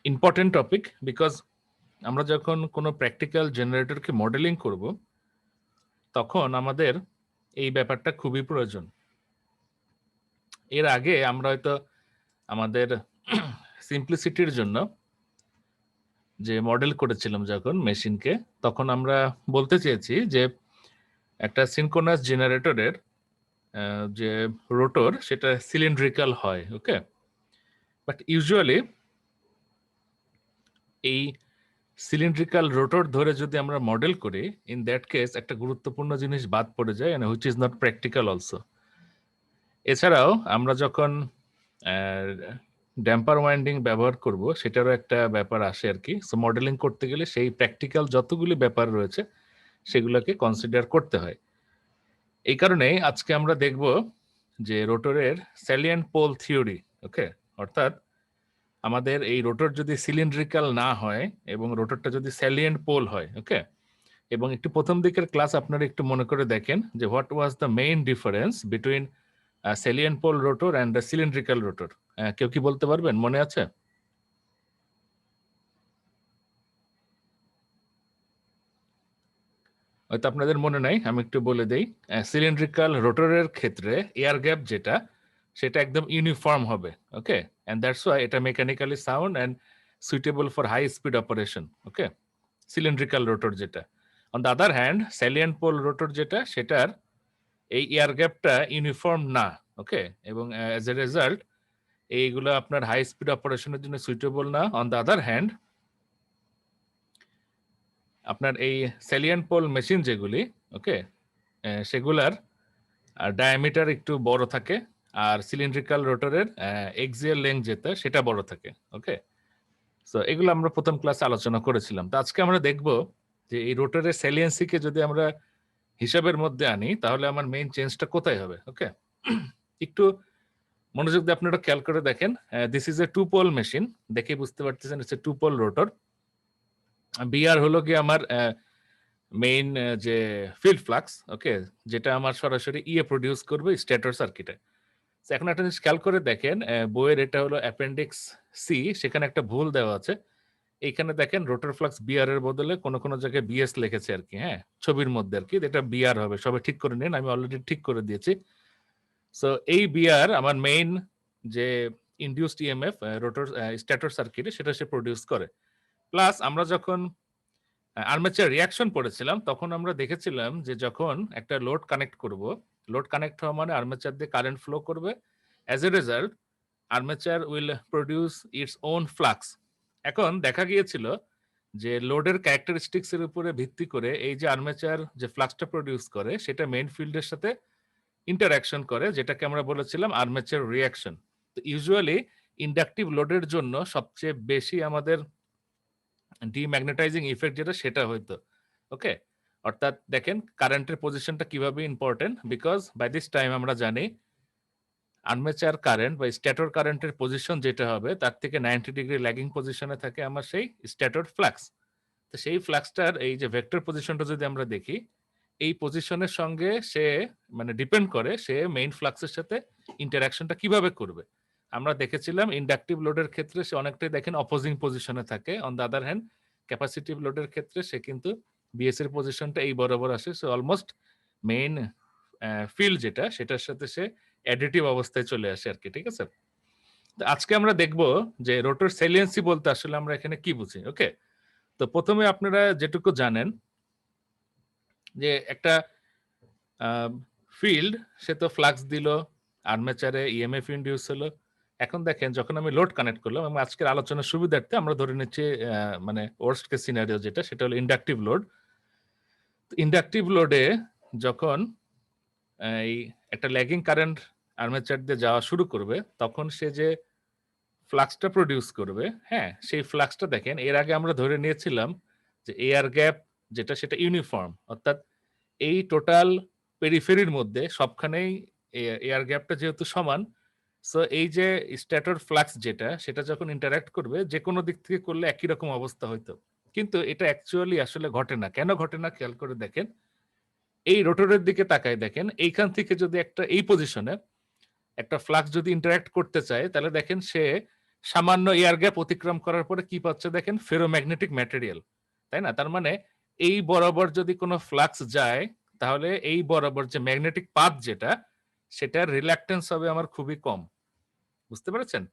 Important topic, because আমরা যখন কোনো প্র্যাকটিক্যাল জেনারেটরকে মডেলিং করব তখন আমাদের এই ব্যাপারটা খুবই প্রয়োজন। এর আগে আমরা হয়তো আমাদের সিম্পলিসিটির জন্য যে মডেল করেছিলাম যখন মেশিনকে, তখন আমরা বলতে চেয়েছি যে একটা সিনক্রোনাস জেনারেটরের যে রোটর সেটা সিলিন্ড্রিক্যাল হয়, ওকে। বাট ইউজুয়ালি এই সিলিন্ড্রিক্যাল রোটর ধরে যদি আমরা মডেল করি, ইন দ্যাট কেস একটা গুরুত্বপূর্ণ জিনিস বাদ পড়ে যায়, which is not practical also. এছাড়াও আমরা যখন ড্যাম্পার ওয়াইন্ডিং ব্যবহার করব সেটারও একটা ব্যাপার আসে আর কি। সো মডেলিং করতে গেলে সেই প্র্যাকটিক্যাল যতগুলি ব্যাপার রয়েছে সেগুলোকে কনসিডার করতে হয়। এই কারণে আজকে আমরা দেখব যে রোটরের স্যালিয়েন্ট পোল থিওরি, ওকে। অর্থাৎ আমাদের এই রোটর যদি সিলিন্ড্রিক্যাল না হয় এবং রোটরটা যদি স্যালিয়েন্ট পোল হয়, ওকে। এবং একটু প্রথম দিকের ক্লাস আপনারা একটু মনে করে দেখেন যে what was the main difference between salient pole rotor and cylindrical rotor. কেউ কি বলতে পারবেন, মনে আছে? হয়তো আপনাদের মনে নাই, আমি একটু বলে দেই। সিলিন্ড্রিক্যাল রোটরের ক্ষেত্রে এয়ার গ্যাপ যেটা, সেটা একদম ইউনিফর্ম হবে, ওকে। অ্যান্ড দ্যাটস ওয়াই এটা mechanically sound and suitable for high speed operation, okay. Cylindrical rotor যেটা। On the other hand salient pole rotor যেটা, সেটার এই এয়ার গ্যাপটা ইউনিফর্ম না, ওকে। এবং অ্যাজ এ রেজাল্ট এইগুলো আপনার হাই স্পিড অপারেশনের জন্য সুইটেবল না। অন দ্য আদার হ্যান্ড আপনার এই স্যালিয়েন্ট পোল মেশিন যেগুলি, ওকে, সেগুলার ডায়ামিটার একটু বড় থাকে, আর সিলিন্ড্রিক্যাল রোটরের এক্সিয়াল লেংথ যেটা সেটা বড় থাকে, ওকে। সো এগুলো আমরা প্রথম ক্লাসে আলোচনা করেছিলাম। তো আজকে আমরা দেখব যে এই রোটরের স্যালিয়েন্সিকে যদি আমরা হিসাবের মধ্যে আনি তাহলে আমার মেইন চেঞ্জটা কোথায় হবে, ওকে। একটু মনোযোগ দিয়ে আপনারা খেয়াল করে দেখেন। This is a two pole machine, দেখে বুঝতে পারতেছেন it's a two pole rotor. BR হলো কি আমার মেইন যে ফিল্ড ফ্লাক্স, ওকে, যেটা আমার সরাসরি প্রডিউস করবে স্ট্যাটর সার্কিটে। এখন একটা জিনিস খেয়াল করে দেখেন, বইয়ের এটা হলো অ্যাপেন্ডিক্স সি, সেখানে একটা ভুল দেওয়া আছে। এইখানে দেখেন রোটর ফ্লাক্স বিআর এর বদলে কোনো কোনো জায়গায় বিএস লিখেছে আর কি, হ্যাঁ, ছবির মধ্যে আর কি। এটা বিআর হবে, সবাই ঠিক করে নিন, আমি অলরেডি ঠিক করে দিয়েছি। সো এই বিআর আমার মেইন যে ইনডিউসড ইএমএফ রোটর স্ট্যাটর সার্কিটে সেটা সে প্রডিউস করে। প্লাস আমরা যখন আর্মেচার রিয়াকশন পড়েছিলাম তখন আমরা দেখেছিলাম যে যখন একটা লোড কানেক্ট করব, লোড কানেক্ট হওয়া মানে আর্মেচার দিয়ে কারেন্ট ফ্লো করবে। As a result armature will produce its own flux. এখন দেখা গিয়েছিল যে লোডের ক্যারেক্টারিস্টিক্স এর উপরে ভিত্তি করে এই যে আর্মেচার যে ফ্লাক্সটা প্রডিউস করে সেটা মেইন ফিল্ডের সাথে ইন্টারঅ্যাকশন করে, যেটাকে আমরা বলেছিলাম আর্মেচার রিয়াকশন। তো ইউজুয়ালি ইন্ডাকটিভ লোডের জন্য সবচেয়ে বেশি আমাদের ডিম্যাগনেটাইজিং ইফেক্ট যেটা সেটা হইতো, ওকে। অর্থাৎ দেখেন কারেন্টের পজিশনটা কিভাবে important, because by this time আমরা জানি আর্মেচার কারেন্ট বা স্ট্যাটর কারেন্টের পজিশন যেটা হবে তার থেকে 90 ডিগ্রি ল্যাগিং পজিশনে থাকে আমার সেই স্ট্যাটর ফ্লাক্স। তো সেই ফ্লাক্সটার এই যে ভেক্টর পজিশনটা যদি আমরা দেখি, এই পজিশনের সঙ্গে সে মানে ডিপেন্ড করে সে মেইন ফ্লাক্সের সাথে ইন্টারাকশনটা কিভাবে করবে। আমরা দেখেছিলাম ইন্ডাকটিভ লোডের ক্ষেত্রে সে অনেকটাই দেখেন অপোজিং পজিশনে থাকে। On the other hand capacitive লোডের ক্ষেত্রে সে কিন্তু বিএস এর পজিশনটা এই বরাবর আসে। সো অলমোস্ট মেইন ফিল্ড যেটা সেটার সাথে সে অ্যাডিটিভ অবস্থায় চলে আসে আর কি, ঠিক আছে। তো আজকে আমরা দেখব যে রোটর সেলিয়েন্সি বলতে আসলে আমরা এখানে কি বুঝি, ওকে। তো প্রথমে আপনারা যেটুকু জানেন যে একটা ফিল্ড সে তো ফ্লাক্স দিল, আর্মেচারে ইএমএফ ইন্ডিউস হলো। এখন দেখেন যখন আমি লোড কানেক্ট করলাম, এবং আজকের আলোচনার সুবিধার্থে আমরা ধরে নিচ্ছি মানে ওয়ার্স্ট কেস সিনারিও যেটা সেটা হলো ইন্ডাকটিভ লোড। ইন্ডাকটিভ লোডে যখন এই একটা ল্যাগিং কারেন্ট আর্মেচার দিয়ে যাওয়া শুরু করবে তখন সে যে ফ্লাক্সটা প্রডিউস করবে, হ্যাঁ, সেই ফ্লাক্সটা দেখেন এর আগে আমরা ধরে নিয়েছিলাম যে এয়ার গ্যাপ যেটা সেটা ইউনিফর্ম, অর্থাৎ এই টোটাল পেরিফেরির মধ্যে সবখানেই এয়ার গ্যাপটা যেহেতু সমান, সো এই যে স্ট্যাটর ফ্লাক্স যেটা সেটা যখন ইন্টারঅ্যাক্ট করবে যে কোনো দিক থেকে করলে একই রকম অবস্থা হইতো। কিন্তু এটা অ্যাকচুয়ালি আসলে ঘটে না। কেন ঘটে না খেয়াল করে দেখেন। এই রোটরের দিকে তাকায় দেখেন, এইখান থেকে যদি একটা এই পজিশনে একটা ফ্লাক্স যদি ইন্টারঅ্যাক্ট করতে চায় তাহলে দেখেন সে সামান্য এয়ার গ্যাপ অতিক্রম করার পরে কি পাচ্ছে দেখেন, ফেরোম্যাগনেটিক ম্যাটেরিয়াল, তাই না? তার মানে এই বরাবর যদি কোনো ফ্লাক্স যায়, তাহলে এই বরাবর যে ম্যাগনেটিক পাথ যেটা, সেটার রিল্যাক্টেন্স হবে আমার খুবই কম। বুঝতে পেরেছেন?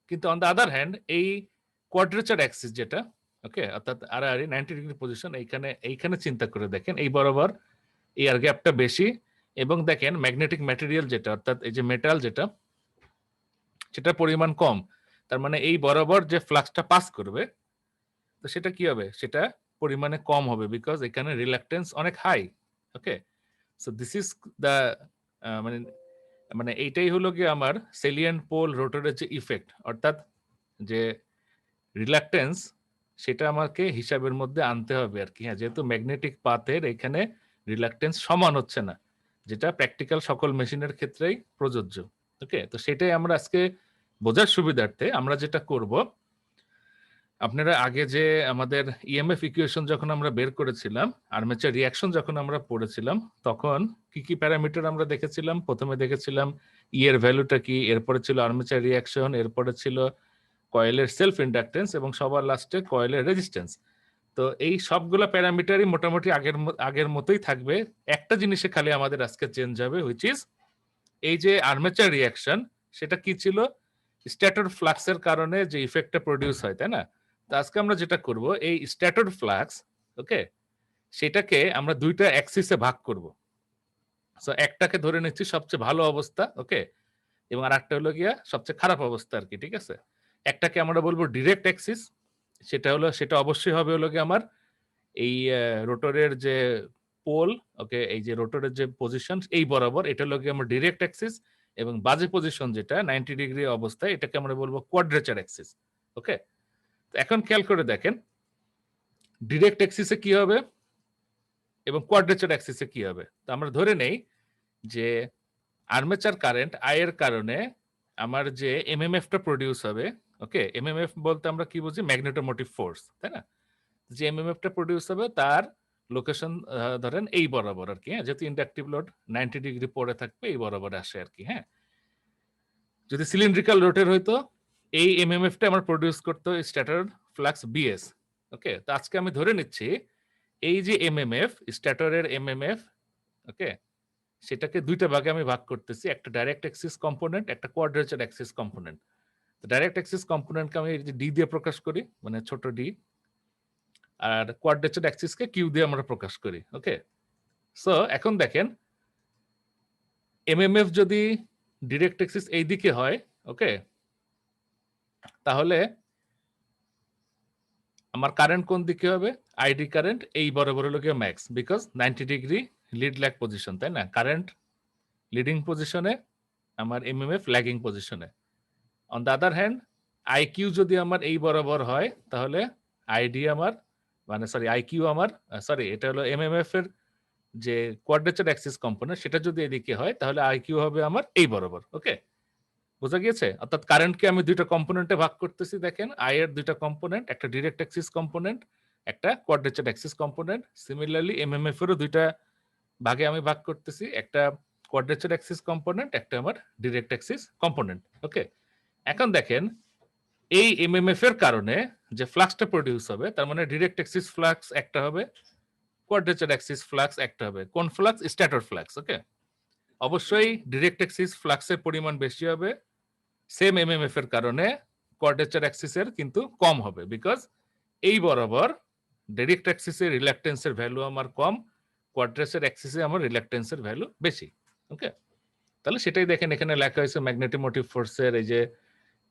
কিন্তু অন দ্য আদার হ্যান্ড এই কোয়াড্রেচার অ্যাক্সিস যেটা, ওকে, অর্থাৎ আড়াআড়ি 90 ডিগ্রি পজিশন, এইখানে চিন্তা করে দেখেন এই বরাবর এয়ার গ্যাপটা বেশি, এবং দেখেন ম্যাগনেটিক ম্যাটেরিয়াল যেটা, অর্থাৎ এই যে মেটাল যেটা, সেটার পরিমাণ কম। তার মানে এই বরাবর যে ফ্লাক্সটা পাস করবে, তো সেটা কি হবে, সেটা পরিমাণে কম হবে, বিকজ এখানে রিল্যাক্টেন্স অনেক high. Okay, so this is the মানে মানে এইটাই হলো কি আমার সেলিয়েন্ট পোল রোটরের যে ইফেক্ট, অর্থাৎ যে রিল্যাক্টেন্স, সেটা আমাকে হিসাবের মধ্যে আনতে হবে আর কি। হ্যাঁ, যেহেতু ম্যাগনেটিক পাথের এখানে রিল্যাক্টেন্স সমান হচ্ছে না, যেটা প্র্যাকটিক্যাল সকল মেশিনের ক্ষেত্রেই প্রযোজ্য। ওকে, তো সেটাই আমরা আজকে বোঝার সুবিধার্থে আমরা যেটা করব, আপনারা আগে যে আমাদের ইএমএফ ইকুয়েশন যখন আমরা বের করেছিলাম, আর্মেচার রিঅ্যাকশন যখন আমরা পড়েছিলাম, তখন কি কি প্যারামিটার আমরা দেখেছিলাম? প্রথমে দেখেছিলাম ই এর ভ্যালুটা কি, এরপরে ছিল আর্মেচার রিঅ্যাকশন, এরপরে ছিল কয়েলের সেলফ ইন্ডাকটেন্স, এবং সবার লাস্টে কয়েলের রেজিস্ট্যান্স। তো এই সবগুলো প্যারামিটারই মোটামুটি আগের মতোই থাকবে। একটা জিনিসে খালি আমাদের আজকে চেঞ্জ হবে, হুইচ ইজ এই যে আর্মেচার রিঅ্যাকশন, সেটা কি ছিল? স্ট্যাটার ফ্লাক্সের কারণে যে ইফেক্টটা প্রডিউস হয়, তাই না? তো আজকে আমরা যেটা করব, এই স্ট্যাটার ফ্লাক্স, ওকে, সেটাকে আমরা দুইটা অ্যাক্সিসে ভাগ করব। সো একটাকে ধরে নিচ্ছি সবচেয়ে ভালো অবস্থা, ওকে, এবং আরেকটা হলো গিয়া সবচেয়ে খারাপ অবস্থা আর কি, ঠিক আছে? একটাকে আমরা বলবো ডিরেক্ট অ্যাক্সিস, সেটা অবশ্যই হবে হলো গিয়ে আমার এই রোটরের যে পোল, ওকে, এই যে রোটরের যে পজিশন এই বরাবর, এটা হলো গিয়ে আমার ডিরেক্ট অ্যাক্সিস, এবং বাজে পজিশন যেটা 90 ডিগ্রি অবস্থায়, এটাকে আমরা বলবো কোয়াড্রেচার অ্যাক্সিস। ওকে, তো এখন খেয়াল করে দেখেন ডিরেক্ট অ্যাক্সিসে কি হবে এবং কোয়াড্রেচার অ্যাক্সিসে কি হবে। তো আমরা ধরে নেই যে আর্মেচার কারেন্ট আই এর কারণে আমার যে এমএমএফটা প্রডিউস হবে, ওকে, এমএমএফ বলতে আমরা কি বুঝি? ম্যাগনেটোমোটিভ ফোর্স, তাই না? যে এমএমএফটা প্রডিউস হবে তার লোকেশন ধরেন এই বরাবর আর কি। হ্যাঁ, যেহেতু ইন্ডাকটিভ লোড 90 ডিগ্রি পরে থাকবে, এই বরাবর আসে আর কি। হ্যাঁ, যদি সিলিন্ড্রিক্যাল রোটের হইতো, এই এমএমএফটা আমার প্রডিউস করতো স্ট্যাটার ফ্লাক্স বিএস। ওকে, তো আজকে আমি ধরে নিচ্ছি এই যে এমএমএফ, স্ট্যাটারের এমএমএফ, ওকে, সেটাকে দুইটা ভাগে আমি ভাগ করতেছি, একটা ডাইরেক্ট অ্যাক্সিস কম্পোনেন্ট, একটা কোয়াড্রেচার অ্যাক্সিস কম্পোনেন্ট। তো ডাইরেক্ট অ্যাক্সিস কম্পোনেন্টকে আমি ডি দিয়ে প্রকাশ করি, মানে ছোট ডি, আর কোয়াড্রেচার অ্যাক্সিসকে কিউ দিয়ে আমরা প্রকাশ করি। ওকে, সো এখন দেখেন এমএমএফ যদি ডিরেক্ট অ্যাক্সিস এই দিকে হয়, ওকে, তাহলে আমার কারেন্ট কোন দিকে হবে? আইডি কারেন্ট এই বরাবর হলো গিয়ে max, because 90 degree lead lag position, তাই না? কারেন্ট লিডিং পজিশনে, আমার এমএমএফ ল্যাগিং পজিশনে। On the other hand IQ যদি আমার এই বরাবর হয়, তাহলে আইডি আমার, মানে সরি আইকিউ আমার, সরি এটা হলো এমএমএফ এর যে কোয়াড্রেচার অ্যাক্সিস কম্পোনেন্ট, সেটা যদি এদিকে হয়, তাহলে আইকিউ হবে আমার এই বরাবর। ওকে, বোঝা গিয়েছে? অর্থাৎ কারেন্টকে আমি দুইটা কম্পোনেন্টে ভাগ করতেছি। দেখেন আই এর দুইটা কম্পোনেন্ট, একটা ডিরেক্ট অ্যাক্সিস কম্পোনেন্ট, একটা quadrature Axis component. Similarly MMF এরও দুইটা ভাগে আমি ভাগ করতেছি, একটা কোয়াড্রেচার অ্যাক্সিস কম্পোনেন্ট, একটা আমার ডিরেক্ট অ্যাক্সিস কম্পোনেন্ট। ওকে, এখন দেখেন এই এমএমএফ এর কারণে যে ফ্লাক্সটা প্রডিউস হবে, তার মানে ডিরেক্ট অ্যাক্সিস ফ্লাক্স একটা হবে, কোয়াড্রেচার অ্যাক্সিস ফ্লাক্স একটা হবে। কোন ফ্লাক্স? Stator flux. ওকে, অবশ্যই ডিরেক্ট অ্যাক্সিস ফ্লাক্সের পরিমাণ বেশি হবে, সেম এমএমএফ এর কারণে কোয়াড্রেচার অ্যাক্সিসের কিন্তু কম হবে, বিকজ এই বরাবর ডিরেক্ট অ্যাক্সিসের রিল্যাক্টেন্সের ভ্যালু আমার কম, কোয়াড্রেচার অ্যাক্সিসে আমার রিল্যাক্টেন্সের ভ্যালু বেশি। ওকে, তাহলে সেটাই দেখেন এখানে লেখা হয়েছে ম্যাগনেটোমোটিভ ফোর্সের এই যে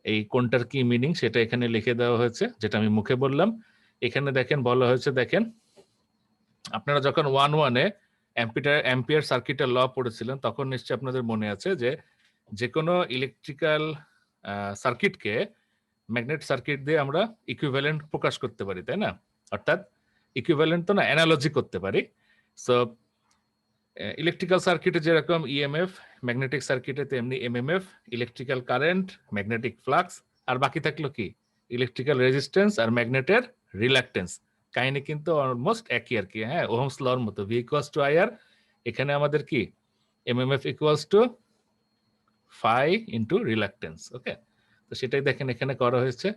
এই কোনটার কি মিনিং সেটা এখানে লিখে দেওয়া হয়েছে, যেটা আমি মুখে বললাম। এখানে দেখেন বলা হয়েছে, দেখেন আপনারা যখন 1-1-এ অ্যাম্পিয়ার সার্কিটের ল পড়েছিলেন, তখন নিশ্চয়ই আপনাদের মনে আছে যে যে কোনো ইলেকট্রিক্যাল সার্কিটকে ম্যাগনেট সার্কিট দিয়ে আমরা ইকুইভ্যালেন্ট প্রকাশ করতে পারি, তাই না? অর্থাৎ ইকুইভ্যালেন্ট তো না, অ্যানালজি করতে পারি। সো ইলেকট্রিক্যাল সার্কিটে যেরকম ইএমএফ, ম্যাগনেটিক সার্কিটে তেমনি MMF, electrical current, magnetic flux, আর বাকি থাকলো কি? ইলেকট্রিক্যাল রেজিস্ট্যান্স আর ম্যাগনেটের রিল্যাক্টেন্স। কাহিনী কিন্তু অলমোস্ট একই আর কি। হ্যাঁ, ওহমস লর মতো, ভি ইকুয়ালস টু আইআর। এখানে আমাদের কি? MMF equals to phi into reluctance. Okay, তো সেটাই দেখেন এখানে করা হয়েছে,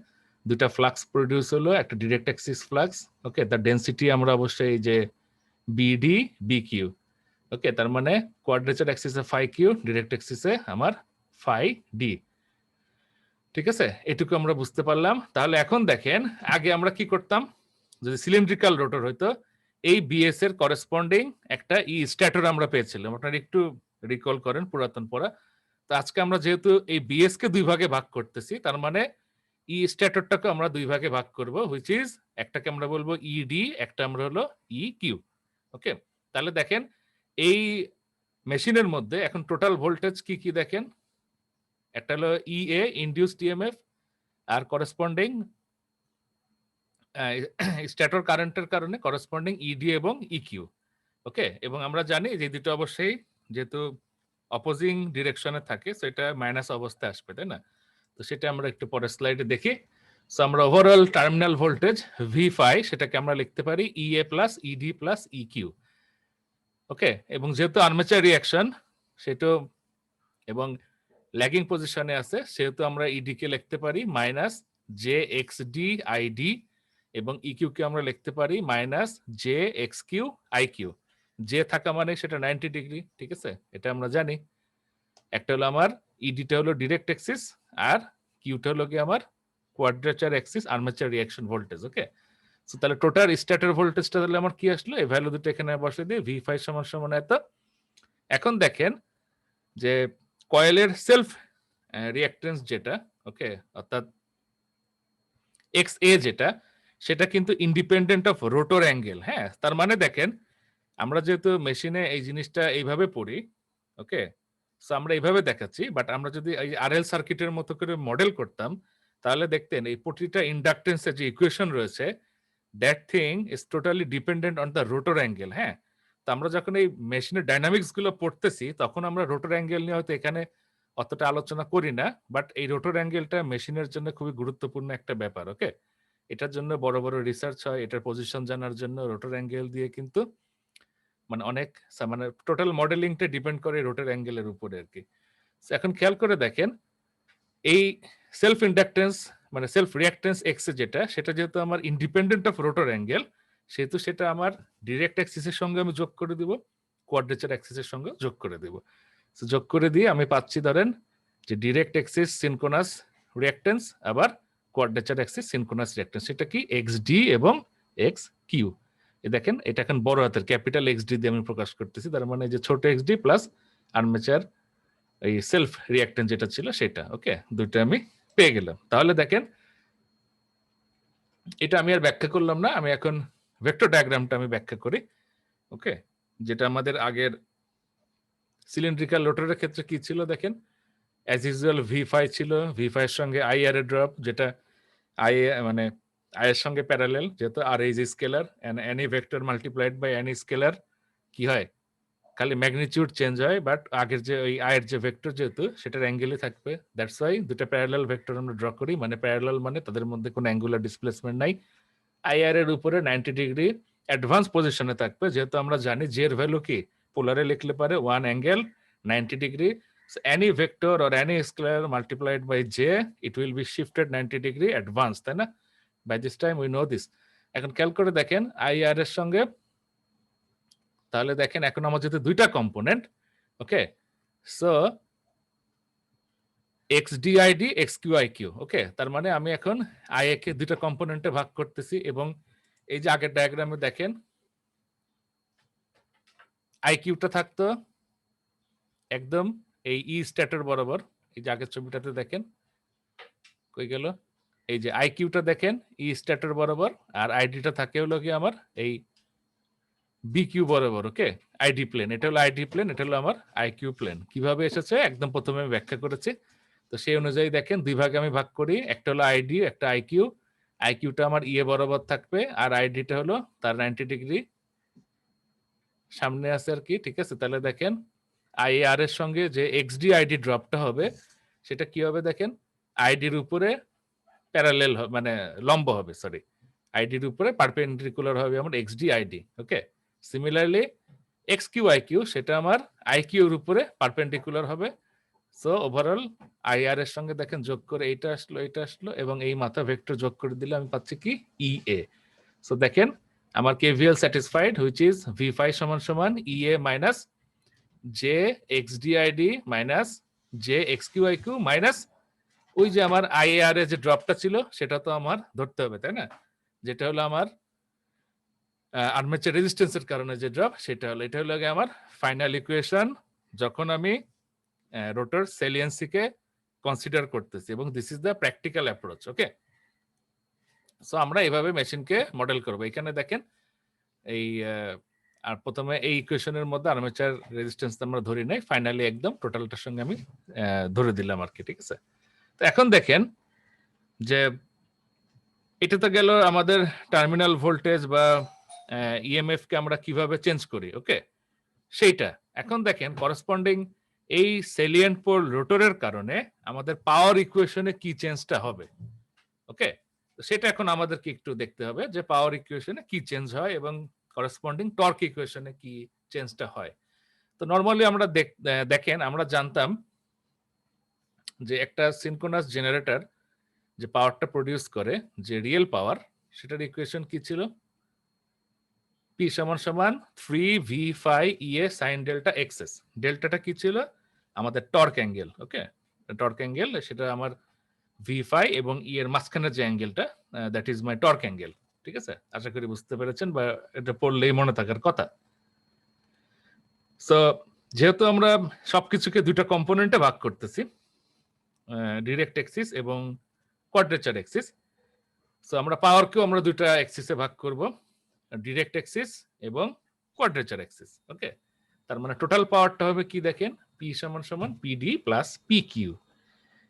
দুটা ফ্লাক্স প্রডিউস হলো, একটা ডিরেক্ট অ্যাক্সিস ফ্লাক্স, ওকে, তার ডেনসিটি আমরা অবশ্যই এই যে বিডি বিকিউ, ওকে, তার মানে কোয়াড্রেচার অ্যাক্সিসে ফাই কিউ, ডিরেক্ট অ্যাক্সিসে আমার ফাই ডি। ঠিক আছে, এটুকু আমরা বুঝতে পারলাম। তাহলে এখন দেখেন, আগে আমরা কি করতাম, যদি সিলিন্ড্রিক্যাল রোটর হইতো, এই বিএস এর করেসপন্ডিং একটা ই স্ট্যাটর আমরা পেয়েছিলাম, আপনারা একটু রিকল করেন পুরাতন পড়া। তো আজকে আমরা যেহেতু এই বিএস কে দুই ভাগে ভাগ করতেছি, তার মানে ই স্ট্যাটরটাকে আমরা দুই ভাগে ভাগ করব, হুইচ ইজ একটাকে আমরা বলবো ইডি, একটা আমরা হলো ই কিউ। ওকে, তাহলে দেখেন এই মেশিনের মধ্যে এখন টোটাল ভোল্টেজ কি কি দেখেন, একটা হলো ইএ ইনডিউসড ইএমএফ, আর করেসপন্ডিং স্ট্যাটর কারেন্টের কারণে করেসপন্ডিং ইডি এবং ইকিউ। ওকে, এবং আমরা জানি যে দুটো অবশ্যই যেহেতু অপোজিং ডিরেকশনে থাকে, সো এটা মাইনাস অবস্থায় আসবে, তাই না? তো সেটা আমরা একটু পরের স্লাইডে দেখি। সো আমরা ওভারঅল টার্মিনাল ভোল্টেজ ভি5 সেটাকে আমরা লিখতে পারি ইএ প্লাস ইডি প্লাস ইকিউ। ওকে, এবং যেহেতু আর্মেচার রিঅ্যাকশন সেটা এবং ল্যাগিং পজিশনে আছে, সেহেতু আমরা ইডি কে লিখতে পারি minus J X D ID, এবং ইকিউ কে আমরা লিখতে পারি minus J X Q I Q. J থাকা মানে সেটা 90 ডিগ্রি, ঠিক আছে, এটা আমরা জানি। একটা হলো আমার ইডিটা হলো ডিরেক্ট অ্যাক্সিস, আর কিউটা হলো কি আমার quadrature axis armature reaction voltage. Okay, so তাহলে টোটাল স্ট্যাটার ভোল্টেজটা তাহলে আমার কি আসলো, এই ভ্যালু দুটো এখানে বসে দিয়ে ভি5 সমান সমান এত। এখন দেখেন যে কয়েলের সেলফ রিঅ্যাক্টেন্স যেটা, ওকে, অর্থাৎ এক্স এ যেটা, সেটা কিন্তু ইন্ডিপেন্ডেন্ট অফ রোটর অ্যাঙ্গেল। হ্যাঁ, তার মানে দেখেন আমরা যেহেতু মেশিনে এই জিনিসটা এইভাবে পড়ি, ওকে, সো আমরা এইভাবে দেখাচ্ছি, বাট আমরা যদি এই আরএল সার্কিটের মতো করে মডেল করতাম, তাহলে দেখতেন এই প্রতিটা ইন্ডাকটেন্সের যে ইকুয়েশন রয়েছে, that thing is totally dependent on the rotor angle. হ্যাঁ, তো আমরা যখন এই মেশিনের ডাইনামিক্স গুলো পড়তেছি, তখন আমরা রোটর অ্যাঙ্গেল নিয়ে হয়তো এখানে অতটা আলোচনা করি না, বাট এই রোটর অ্যাঙ্গেলটা মেশিনের জন্য খুবই গুরুত্বপূর্ণ একটা ব্যাপার। ওকে, এটার জন্য বড় বড় রিসার্চ হয়, এটার পজিশন জানার জন্য রোটর অ্যাঙ্গেল দিয়ে কিন্তু মানে অনেক মানে টোটাল মডেলিংটা ডিপেন্ড করে রোটর অ্যাঙ্গেলের উপরে আর কি। এখন খেয়াল করে দেখেন এই সেলফ ইন্ডাকটেন্স মানে সেলফ রিঅ্যাক্টেন্স এক্স যেটা, সেটা যেহেতু আমার ইন্ডিপেন্ডেন্ট অফ রোটর অ্যাঙ্গেল, সেহেতু সেটা আমার ডিরেক্ট অ্যাক্সিসের সঙ্গে আমি যোগ করে দিব, কোয়াড্রেচার অ্যাক্সিসের সঙ্গে যোগ করে দিব। যোগ করে দিয়ে আমি পাচ্ছি ধরেন যে ডিরেক্ট অ্যাক্সিস সিনক্রোনাস রিঅ্যাক্টেন্স, আবার কোয়াড্রেচার অ্যাক্সিস সিনক্রোনাস রিঅ্যাক্টেন্স, সেটা কি এক্স ডি এবং এক্স কিউ। দেখেন এটা এখন বড় হাতের ক্যাপিটাল এক্স ডি দিয়ে আমি প্রকাশ করতেছি, তার মানে যে ছোট এক্স ডি প্লাস আর্মেচার এই সেলফ রিঅ্যাক্টেন্স যেটা ছিল সেটা। ওকে, দুইটা আমি পেয়ে গেলাম। তাহলে দেখেন এটা আমি আর ব্যাখ্যা করলাম না, আমি এখন ভেক্টর ডায়াগ্রামটা আমি ব্যাখ্যা করি। ওকে, যেটা আমাদের আগের সিলিন্ড্রিক্যাল রোটরের ক্ষেত্রে কি ছিল দেখেন, অ্যাজ ইউজুয়াল ভি5 ছিল, ভি5 এর সঙ্গে আই আর এ ড্রপ, যেটা আই মানে আই এর সঙ্গে প্যারালেল, যেহেতু R is scalar and any vector multiplied by any scalar কি হয়, খালি ম্যাগনিটিউড চেঞ্জ হয়, বাট আগের যে ওই আয়ের যে ভেক্টর যেহেতু সেটার অ্যাঙ্গেলই থাকবে, দ্যাটস ওয়াই দুটো প্যারালাল ভেক্টর আমরা ড্র করি, মানে প্যারালাল মানে তাদের মধ্যে কোনো অ্যাঙ্গুলার ডিসপ্লেসমেন্ট নাই। আইআর এর উপরে 90 ডিগ্রি অ্যাডভান্স পজিশনে থাকবে, যেহেতু আমরা জানি জে এর ভ্যালু কি পোলারে লিখলে পারে one angle 90 degree, so any vector or any scalar multiplied by j it will be shifted 90 degree advance, তাই না? By this time we know this. এখন ক্যালক করে দেখেন আইআর এর সঙ্গে, তাহলে দেখেন এখন আমার যেহেতু দুইটা component, okay, so X D I D X Q I Q. Okay, তার মানে আমি এখন আই এ কে দুইটা কম্পোনেন্টে ভাগ করতেছি, এবং এই যে আগের ডায়াগ্রামে দেখেন আই কিউটা থাকতো একদম এই ই স্ট্যাটার বরাবর, এই যে আগের ছবিটাতে দেখেন কই গেল, এই যে আই কিউটা দেখেন ই স্ট্যাটার বরাবর, আর আইডিটা থাকে হলো কি আমার এই বি কিউ বরাবর। ওকে, আইডি প্লেন, এটা হলো আইডি প্লেন, এটা হলো আমার আই কিউ প্লেন। কিভাবে এসেছে একদম প্রথমে আমি ব্যাখ্যা করেছি। তো সেই অনুযায়ী দেখেন দুই ভাগে আমি ভাগ করি, একটা হলো আইডি, একটা আইকিউ। আইকিউটা আমার ইয়ে বরাবর থাকবে, আর আইডিটা হলো তার 90 ডিগ্রি সামনে আছে আর কি, ঠিক আছে। তাহলে দেখেন আই আর এর সঙ্গে যে এক্স ডি আইডি ড্রপটা হবে, সেটা কি হবে দেখেন, আইডির উপরে প্যারালেল মানে লম্ব হবে, সরি, আইডির উপরে পারপেন্ডিকুলার হবে আমার X D ID. Okay, similarly X Q I Q সেটা আমার আই কিউর উপরে পারপেন্ডিকুলার হবে, সো ওভারঅল আইআর এর সঙ্গে দেখেন যোগ করে এটা আসলো এবং এই মাথা ভেক্টর যোগ করে দিলে আমি পাচ্ছি কি ইএ। সো দেখেন আমার KVL satisfied which is v5 সমান সমান E A minus J X D I D minus J X Q I Q minus ওই যে আমার আইএআর এর যে ড্রপটা ছিল সেটা তো আমার ধরতে হবে, তাই না? যেটা হলো আমার আর্মেচার রেজিস্ট্যান্সের কারণে যে ড্রপ, সেটা হলো এটা হলো আমার ফাইনাল ইকুয়েশন যখন আমি রোটর সেলিয়েন্সিকে কনসিডার করতেছি, এবং this is the practical approach. Okay, so আমরা এভাবে মেশিনকে মডেল করব। এখানে দেখেন এই আর প্রথমে এই ইকুয়েশনের মধ্যে আর্মেচার রেজিস্ট্যান্স আমরা ধরি নাই, ফাইনালি একদম টোটালটার সঙ্গে আমি ধরে দিলাম আর কি, ঠিক আছে? তো এখন দেখেন যে এটা তো গেল আমাদের টার্মিনাল ভোল্টেজ বা ইএমএফ কে আমরা কিভাবে চেঞ্জ করি, ওকে সেইটা। এখন দেখেন করসপন্ডিং এই সেলিয়েন্ট পোল রোটরের কারণে আমাদের পাওয়ার ইকুয়েশনে কি চেঞ্জটা হবে, ওকে? সেটা এখন আমাদেরকে একটু দেখতে হবে যে পাওয়ার ইকুয়েশনে কি চেঞ্জ হয় এবং করসপন্ডিং টর্ক ইকুয়েশনে কি চেঞ্জটা হয়। তো নরমালি আমরা দেখেন আমরা জানতাম যে একটা সিনক্রোনাস জেনারেটর যে পাওয়ারটা প্রডিউস করে, যে রিয়েল পাওয়ার, সেটার ইকুয়েশন কি ছিল? পি সমান সমান 3v5 E A sine delta X S. ডেল্টাটা কি ছিল? আমাদের torque angle, okay? Torque angle সেটা আমার v5 এবং ই এর মাঝখানের যে অ্যাঙ্গেলটা, that is my torque angle. ঠিক আছে, আশা করি বুঝতে পেরেছেন বা এটা পড়লেই মনে থাকার কথা। সো যেহেতু আমরা সবকিছুকে দুইটা কম্পোনেন্টে ভাগ করতেছি, ডিরেক্ট এক্সিস এবং কোয়াড্রেচার এক্সিস, সো আমরা পাওয়ারকেও আমরা দুইটা এক্সিসে ভাগ করব, ডিরেক্ট এক্সিস এবং কোয়াড্রেচার এক্সিস। ওকে, তার মানে টোটাল পাওয়ারটা হবে কি দেখেন, পি সমান সমান পিডি প্লাস পি কিউ।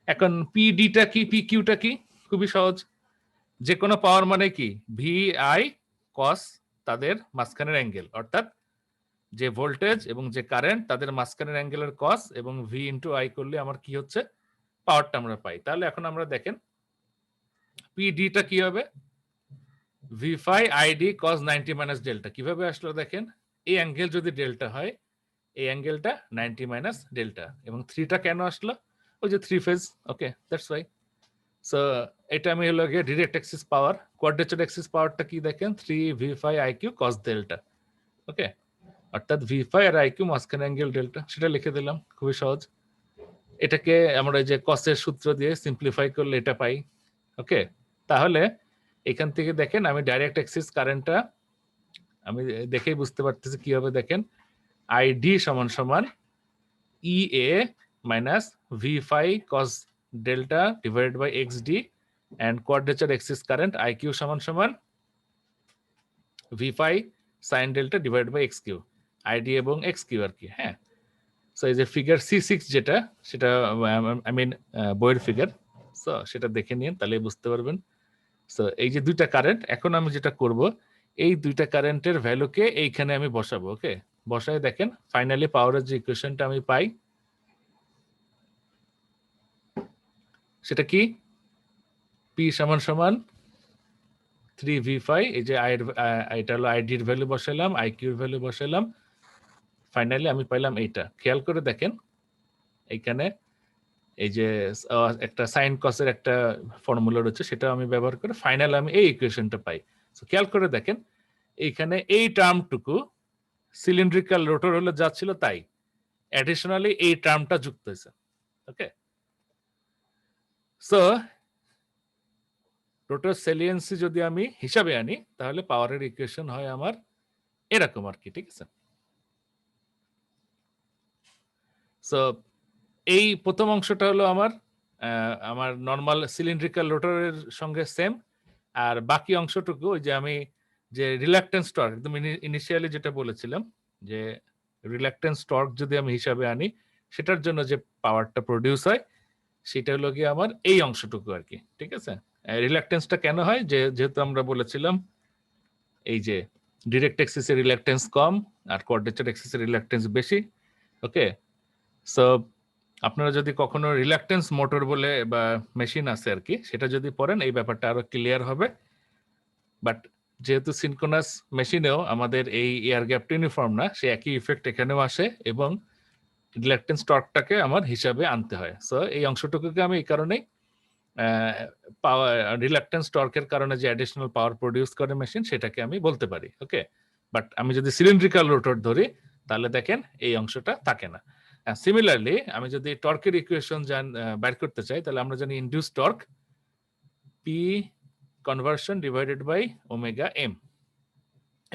এখন পিডিটা কি, পি কিউটা কি? খুবই সহজ, যে কোনো পাওয়ার মানে কি ভি আই কস তাদের মাঝখানের অ্যাঙ্গেল, অর্থাৎ যে ভোল্টেজ এবং যে কারেন্ট তাদের মাঝখানের অ্যাঙ্গেলের কস, এবং ভি ইন্টু আই করলে আমার কি হচ্ছে, পাওয়ারটা আমরা পাই। তাহলে এখন আমরা দেখেন পিডিটা কি হবে, v5 id cos 90 minus delta. কিভাবে আসলো দেখেন, এই অ্যাঙ্গেল যদি ডেল্টা হয়, এই অ্যাঙ্গেলটা 90 মাইনাস ডেল্টা, এবং 3টা কেন আসলো? ওই যে 3 phase. Okay, that's why. So এটা আমি হলো গিয়ে ডিরেক্ট এক্সিস পাওয়ার। কোয়াড্রেচার এক্সিস পাওয়ারটা কি দেখেন, 3v5 iq cos ডেল্টা। ওকে, অর্থাৎ v5 আর iq মাঝখানে অ্যাঙ্গেল ডেল্টা, সেটা লিখে দিলাম, খুবই সহজ। এটাকে আমরা যে কসের সূত্র দিয়ে সিম্পলিফাই করলে এটা পাই। ওকে, তাহলে এখান থেকে দেখেন আমি ডাইরেক্ট এক্সিস কারেন্টটা আমি দেখেই বুঝতে পারতেছি কি হবে। দেখেন আইডি সমান সমান E A minus v5 cos delta divided by xd and quadrature axis current iq সমান সমান v5 sin delta divided by xq, I D এবং xq আর কি। হ্যাঁ, সো এই যে ফিগার C6 যেটা, সেটা আই মিন বইয়ের ফিগার, সো সেটা দেখে নিন, তাহলে বুঝতে পারবেন। সো এই যে দুইটা কারেন্ট, এখন আমি যেটা করব, এই দুইটা কারেন্টের ভ্যালুকে এইখানে আমি বসাবো। ওকে, বসায় দেখেন ফাইনালি পাওয়ারের যে ইকুয়েশনটা আমি পাই সেটা কি, পি সমান সমান 3v5, এই যে এটা হলো আইডির ভ্যালু বসালাম, আইকিউর ভ্যালু বসালাম, ফাইনালি আমি পাইলাম এইটা। খেয়াল করে দেখেন এইখানে এই যে একটা সাইন কসের একটা ফর্মুলা রয়েছে, সেটা আমি ব্যবহার করে ফাইনাল আমি এই ইকুয়েশনটা পাই। সো খেয়াল করে দেখেন এইখানে এই টার্মটুকু সিলিন্ড্রিক্যাল রোটর হলে যা ছিল তাই, অ্যাডিশনালি এই টার্মটা যুক্ত হয়েছে। ওকে, সো রোটর সেলিয়েন্সি যদি আমি হিসাবে আনি, তাহলে পাওয়ারের ইকুয়েশন হয় আমার এরকম আর কি। ঠিক আছে, সো এই প্রথম অংশটা হলো আমার আমার নর্মাল সিলিন্ড্রিক্যাল রোটরের সঙ্গে সেম, আর বাকি অংশটুকু ওই যে আমি যে রিল্যাকটেন্স টর্ক একদম ইনিশিয়ালি যেটা বলেছিলাম, যে রিল্যাকটেন্স টর্ক যদি আমি হিসাবে আনি, সেটার জন্য যে পাওয়ারটা প্রডিউস হয় সেটা হলো গিয়ে আমার এই অংশটুকু আর কি। ঠিক আছে, রিল্যাকটেন্সটা কেন হয়, যেহেতু আমরা বলেছিলাম এই যে ডিরেক্ট এক্সিসের রিল্যাকটেন্স কম আর কোয়াড্রেচার এক্সিসের রিল্যাকটেন্স বেশি। ওকে, সো আপনারা যদি কখনো রিল্যাকটেন্স মোটর বলে বা মেশিন আছে আর কি, সেটা যদি পড়েন এই ব্যাপারটা আরো ক্লিয়ার হবে। বাট যেহেতু সিনক্রোনাস মেশিনেও আমাদের এই এয়ার গ্যাপটা ইউনিফর্ম না, সে একই ইফেক্ট এখানেও আসে, এবং রিল্যাকটেন্স টর্কটাকে আমার হিসাবে আনতে হয়। সো এই অংশটুকুকে আমি এই কারণেই পাওয়ার রিল্যাকটেন্স টর্কের কারণে যে অ্যাডিশনাল পাওয়ার প্রডিউস করে মেশিন সেটাকে আমি বলতে পারি। ওকে, বাট আমি যদি সিলিন্ড্রিক্যাল রোটর ধরি তাহলে দেখেন এই অংশটা থাকে না। সিমিলারলি আমি যদি টর্কের ইকুয়েশন বের করতে চাই তাহলে আমরা জানি induce torque P conversion divided by omega M,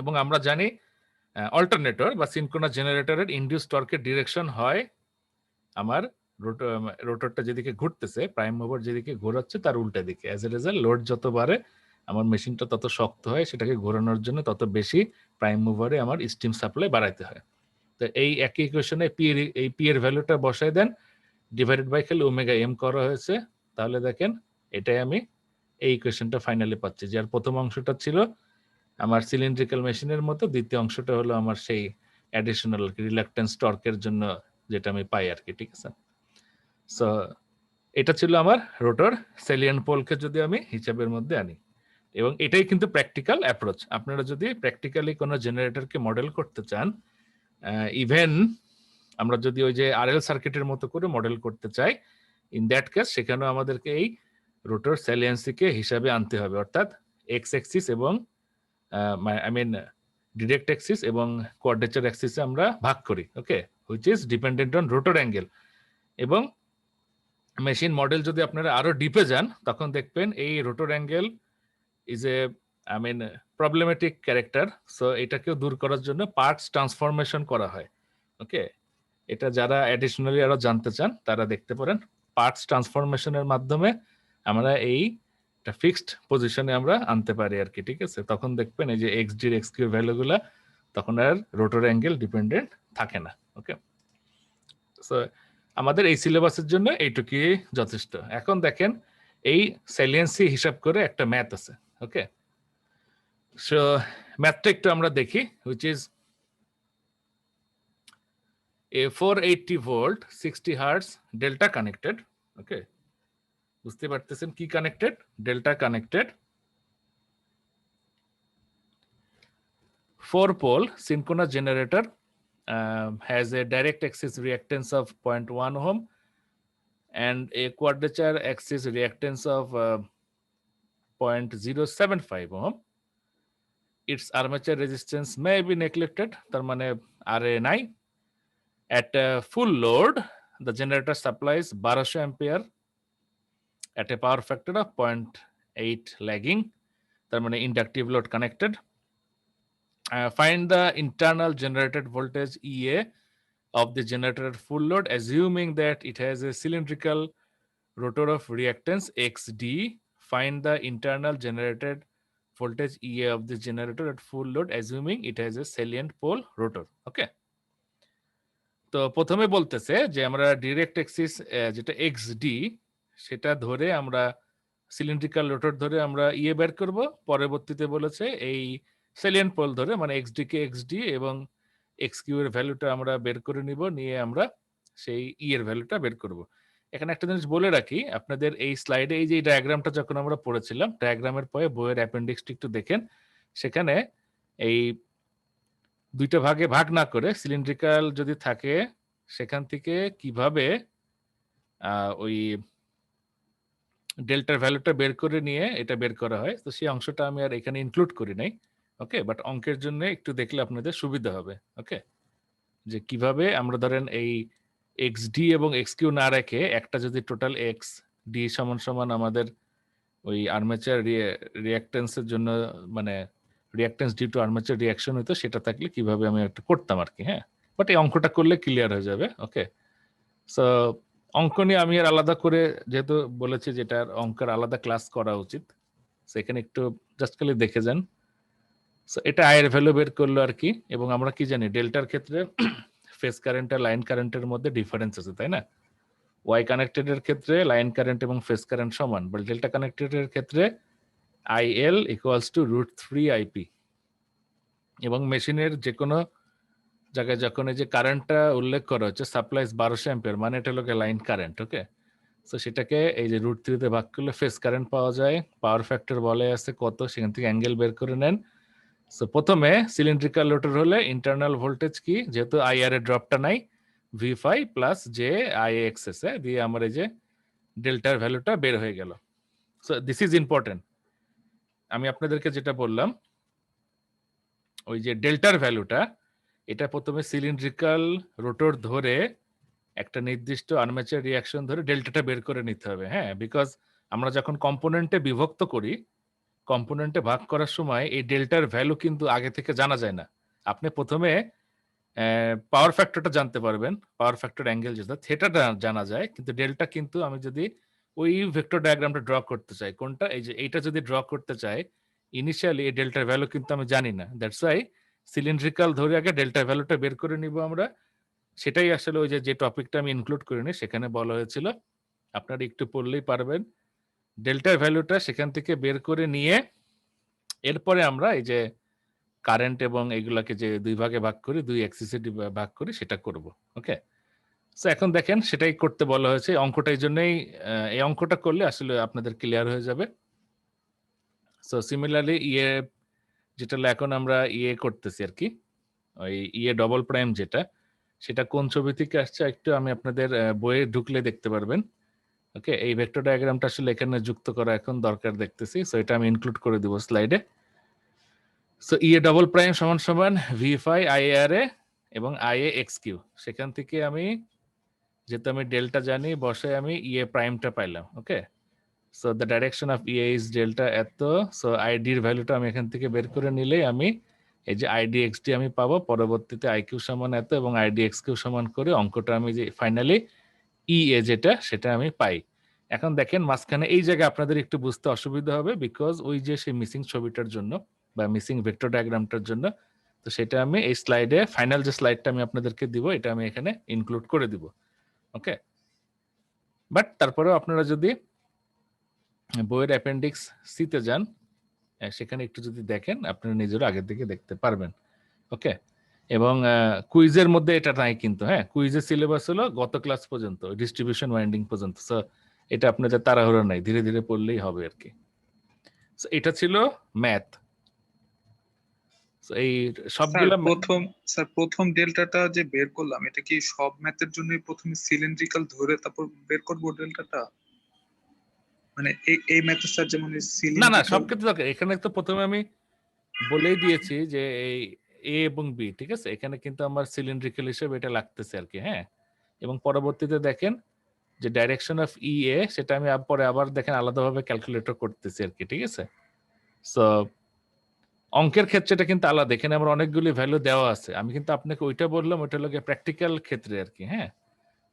এবং আমরা জানি অল্টারনেটর বা সিনক্রোনাস জেনারেটরের ইনডিউস টর্কের ডিরেকশন হয় আমার রোটরটা যেদিকে ঘুরতেছে, প্রাইম মুভার যেদিকে ঘোরাচ্ছে তার উল্টা দিকে। অ্যাজ এ রেজাল্ট লোড যত বাড়ে আমার মেশিনটা তত শক্ত হয়, সেটাকে ঘোরানোর জন্য তত বেশি প্রাইম মুভারে আমার স্টিম সাপ্লাই বাড়াইতে হয়। তো এই একই ইকুয়েশনে এই পি এর ভ্যালুটা বসাই দেন, ডিভাইডেড বাই খালি ওমেগা এম করা হয়েছে, তাহলে দেখেন এটাই আমি এই ইকুয়েশনটা ফাইনালি পাচ্ছি। যার প্রথম অংশটা ছিল আমার সিলিন্ড্রিক্যাল মেশিনের মতো, দ্বিতীয় অংশটা হলো আমার সেই অ্যাডিশনাল রিল্যাকটেন্স টর্কের জন্য যেটা আমি পাই আর কি। ঠিক আছে, সো এটা ছিল আমার রোটর সেলিয়ান পোলকে যদি আমি হিসাবের মধ্যে আনি, এবং এটাই কিন্তু প্র্যাকটিক্যাল অ্যাপ্রোচ। আপনারা যদি প্র্যাকটিক্যালি কোনো জেনারেটরকে মডেল করতে চান, ইভেন আমরা যদি ওই যে আরএল সার্কিটের মতো করে মডেল করতে চাই, ইন দ্যাট কেস সেখানেও আমাদেরকে এই রোটর স্যালিয়েন্সিকে হিসাবে আনতে হবে, অর্থাৎ এক্স অ্যাক্সিস এবং আই মিন ডিরেক্ট অ্যাক্সিস এবং কোয়াড্রেচার অ্যাক্সিসে আমরা ভাগ করি। Okay, which is dependent on rotor angle. এবং মেশিন মডেল যদি আপনারা আরো ডিপে যান তখন দেখবেন এই rotor angle is a I mean problematic character. So এটাকেও দূর করার জন্য পার্টস ট্রান্সফরমেশন করা হয়। ওকে, এটা যারা অ্যাডিশনালি আরো জানতে চান তারা দেখতে পারেন। পার্টস ট্রান্সফরমেশনের মাধ্যমে আমরা এই ফিক্সড পজিশনে আমরা আনতে পারি আর কি। ঠিক আছে, তখন দেখবেন এই যে এক্স ডির এক্স কিউ ভ্যালুগুলা তখন আর রোটর অ্যাঙ্গেল ডিপেন্ডেন্ট থাকে না। ওকে, সো আমাদের এই সিলেবাসের জন্য এইটুকুই যথেষ্ট। এখন দেখেন এই স্যালিয়েন্সি হিসাব করে একটা ম্যাথ আছে। ওকে, সো ম্যাথটা একটু আমরা দেখি, which is a 480 volt 60 hertz delta connected. ওকে, বুঝতে পারতেছেন কি connected? Delta connected 4 pole synchronous generator has a direct axis reactance of 0.1 ohm and a quadrature axis reactance of 0.075 ohm. Its armature resistance may be neglected, তার মানে RA নাই। At full load, the generator supplies 1200 ampere at a power factor of 0.8 lagging, তার মানে inductive load connected. Find the internal generated voltage EA of the generator at full load, assuming that it has a cylindrical rotor of reactance XD. Find the internal generated voltage EA of the generator at full load, assuming it has a salient pole rotor. Okay, তো প্রথমে বলতেছে যে আমরা direct Axis যেটা XD সেটা ধরে আমরা cylindrical rotor ধরে আমরা ইয়ে বের করব। পরবর্তীতে বলেছে এই সেলিয়েন্ট পোল ধরে মানে XD কে XD এবং XQ এর ভ্যালুটা আমরা বের করে নিব, নিয়ে আমরা সেই ই এর ভ্যালুটা বের করব। এখানে একটা জিনিস বলে রাখি আপনাদের, এই স্লাইডে এই যে ডায়াগ্রামটা যখন আমরা পড়েছিলাম, ডায়াগ্রামের পরে বইয়ের অ্যাপেন্ডিক্সটি একটু দেখেন, সেখানে এই দুইটা ভাগে ভাগ না করে সিলিন্ড্রিক্যাল যদি থাকে সেখান থেকে কিভাবে ওই ডেল্টার ভ্যালুটা বের করে নিয়ে এটা বের করা হয়, তো সেই অংশটা আমি আর এখানে ইনক্লুড করি নাই। ওকে, বাট অঙ্কের জন্য একটু দেখলে আপনাদের সুবিধা হবে। ওকে, যে কিভাবে আমরা ধরেন এই এক্স ডি এবং এক্স কিউ না রেখে একটা যদি টোটাল এক্স ডি সমান সমান আমাদের ওই আর্মেচার রিয়াক্টেন্সের জন্য মানে reactance due to armature reaction হইতো, সেটা থাকলে কিভাবে আমি একটা করতাম আর কি। হ্যাঁ, বাট এই অঙ্কটা করলে ক্লিয়ার হয়ে যাবে। ওকে, সো অঙ্ক নিয়ে আমি আর আলাদা করে যেহেতু বলেছি যেটার অঙ্কের আলাদা ক্লাস করা উচিত, সেখানে একটু জাস্ট খালি দেখে যান। সো এটা আয়ের ভ্যালু বের করলো আর কি। এবং আমরা কি জানি ডেল্টার ক্ষেত্রে ফেজ কারেন্ট আর লাইন কারেন্টের মধ্যে ডিফারেন্স আছে, তাই না? ওয়াই কানেক্টেড এর ক্ষেত্রে লাইন কারেন্ট এবং ফেজ কারেন্ট সমান, বাট ডেল্টা কানেক্টেড এর ক্ষেত্রে আইএল ইকুয়ালস টু √3 আইপি। এবং মেশিনের যে কোনো জায়গায় যখন এই যে কারেন্টটা উল্লেখ করা হচ্ছে সাপ্লাইজ 1200 অ্যাম্পিয়ার, মানে এটা হলো লাইন কারেন্ট। ওকে, সো সেটাকে এই যে √3 তে ভাগ করলে ফেজ কারেন্ট পাওয়া যায়। পাওয়ার ফ্যাক্টর বলে আছে কত, সেখান থেকে অ্যাঙ্গেল বের করে নেন। সো প্রথমে সিলিন্ড্রিক্যাল রোটর হলে ইন্টারনাল ভোল্টেজ কি, যেহেতু আইআর এর ড্রপটা নাই, v5 প্লাস যে iaxs দিয়ে আমার এই যে ডেল্টার ভ্যালুটা বের হয়ে গেল। So this is important. আমি আপনাদেরকে যেটা বললাম, ওই যে ডেল্টার ভ্যালুটা, এটা প্রথমে সিলিন্ড্রিক্যাল রোটর ধরে একটা নির্দিষ্ট আর্মেচার রিয়াকশন ধরে ডেল্টাটা বের করে নিতে হবে। হ্যাঁ, বিকজ আমরা যখন কম্পোনেন্টে বিভক্ত করি, কম্পোনেন্টে ভাগ করার সময় এই ডেল্টার ভ্যালু কিন্তু আগে থেকে জানা যায় না। আপনি প্রথমে পাওয়ার ফ্যাক্টরটা জানতে পারবেন, পাওয়ার ফ্যাক্টর অ্যাঙ্গেল যেটা, থিটাটা জানা যায়, কিন্তু ডেল্টা কিন্তু আমি যদি ওই ভেক্টর ডায়াগ্রামটা ড্র করতে চাই, কোনটা, এই যে এইটা যদি ড্র করতে চাই, ইনিশিয়ালি এই ডেল্টার ভ্যালু কিন্তু আমি জানি না। দ্যাটস ওয়াই সিলিন্ড্রিক্যাল ধরে আগে ডেল্টার ভ্যালুটা বের করে নিব আমরা। সেটাই আসলে ওই যে টপিকটা আমি ইনক্লুড করিনি, সেখানে বলা হয়েছিল, আপনারা একটু পড়লেই পারবেন। ডেল্টার ভ্যালুটা সেখান থেকে বের করে নিয়ে এরপরে আমরা এই যে কারেন্ট এবং এগুলাকে যে দুই ভাগে ভাগ করি, দুই অ্যাক্সিসে ভাগ করি, সেটা করব। ওকে, সো এখন দেখেন সেটাই করতে বলা হয়েছে। অঙ্কটা এই জন্যই, এই অঙ্কটা করলে আসলে আপনাদের ক্লিয়ার হয়ে যাবে। সো সিমিলারলি ইয়ে, যেটা এখন আমরা ইয়ে করতেছি আর কি, ওই ইয়ে ডবল প্রাইম যেটা, সেটা কোন ছবি থেকে আসছে একটু আমি আপনাদের বইয়ে ঢুকলে দেখতে পারবেন। ওকে, এই ভেক্টর ডায়াগ্রামটা আসলে এখানে যুক্ত করা এখন দরকার দেখতেছি, সো এটা আমি ইনক্লুড করে দিব স্লাইডে। সো ইয়ে ডবল প্রাইম সমান সমান v5 ia এবং ia xq, সেখান থেকে আমি, যেহেতু আমি ডেল্টা জানি, বসে আমি ইয়ে প্রাইমটা পাইলাম। ওকে, সো দ্য ডাইরেকশন অফ ইয়ে ইজ ডেল্টা এত, সো আইডি এর ভ্যালুটা আমি এখান থেকে বের করে নিলেই আমি এই যে আইডি এক্সডি আমি পাবো, পরবর্তীতে আইকিউ সমান এত এবং আইডি এক্সকিউ সমান করে অঙ্কটা আমি যে ফাইনালি ইএ যেটা, সেটা আমি পাই। এখন দেখেন মাঝখানে এই জায়গায় আপনাদের একটু বুঝতে অসুবিধা হবে, বিকজ ওই যে সেই মিসিং ছবিটার জন্য বা মিসিং ভেক্টর ডায়াগ্রামটার জন্য। তো সেটা আমি এই স্লাইডে, ফাইনাল যে স্লাইডটা আমি আপনাদেরকে দিব, এটা আমি এখানে ইনক্লুড করে দিব। ওকে, বাট তারপরেও আপনারা যদি বইয়ের অ্যাপেন্ডিক্স সিতে যান, সেখানে একটু যদি দেখেন, আপনারা নিজেরা আগের দিকে দেখতে পারবেন। ওকে, এবং কুইজের মধ্যে এটা নাই কিন্তু। হ্যাঁ, কুইজের সিলেবাস হলো গত ক্লাস পর্যন্ত, ডিস্ট্রিবিউশন ওয়াইন্ডিং পর্যন্ত। সো এটা আপনাদের তাড়াহুড়ো নাই, ধীরে ধীরে পড়লেই হবে আর কি। সো এটা ছিল ম্যাথ। এই সবগুলা প্রথম ডেল্টাটা যে বের করলাম, এটা কি সব ম্যাথের জন্যই প্রথমে সিলিন্ড্রিক্যাল ধরে তারপর বের করবো ডেল্টাটা? মানে এই ম্যাথের স্যার যেমন না না, সিলিন্ড্রিক্যাল, সব ক্ষেত্রে দরকার। এখানে তো প্রথমে আমি বলেই দিয়েছি যে এই এ এবং বি, ঠিক আছে, এখানে কিন্তু আমার সিলিন্ড্রিক্যাল হিসেবে এটা লাগতেছে আর কি। হ্যাঁ, এবং পরবর্তীতে দেখেন যে ডাইরেকশন অফ ই এ, সেটা আমি পরে আবার দেখেন আলাদাভাবে ক্যালকুলেটর করতেছি আর কি। ঠিক আছে, সো অঙ্কের ক্ষেত্রে এটা কিন্তু আলাদা। এখানে আমার অনেকগুলি ভ্যালু দেওয়া আছে, আমি কিন্তু আপনাকে ওইটা বললাম, ওইটা লোকে প্র্যাকটিক্যাল ক্ষেত্রে আর কি। হ্যাঁ,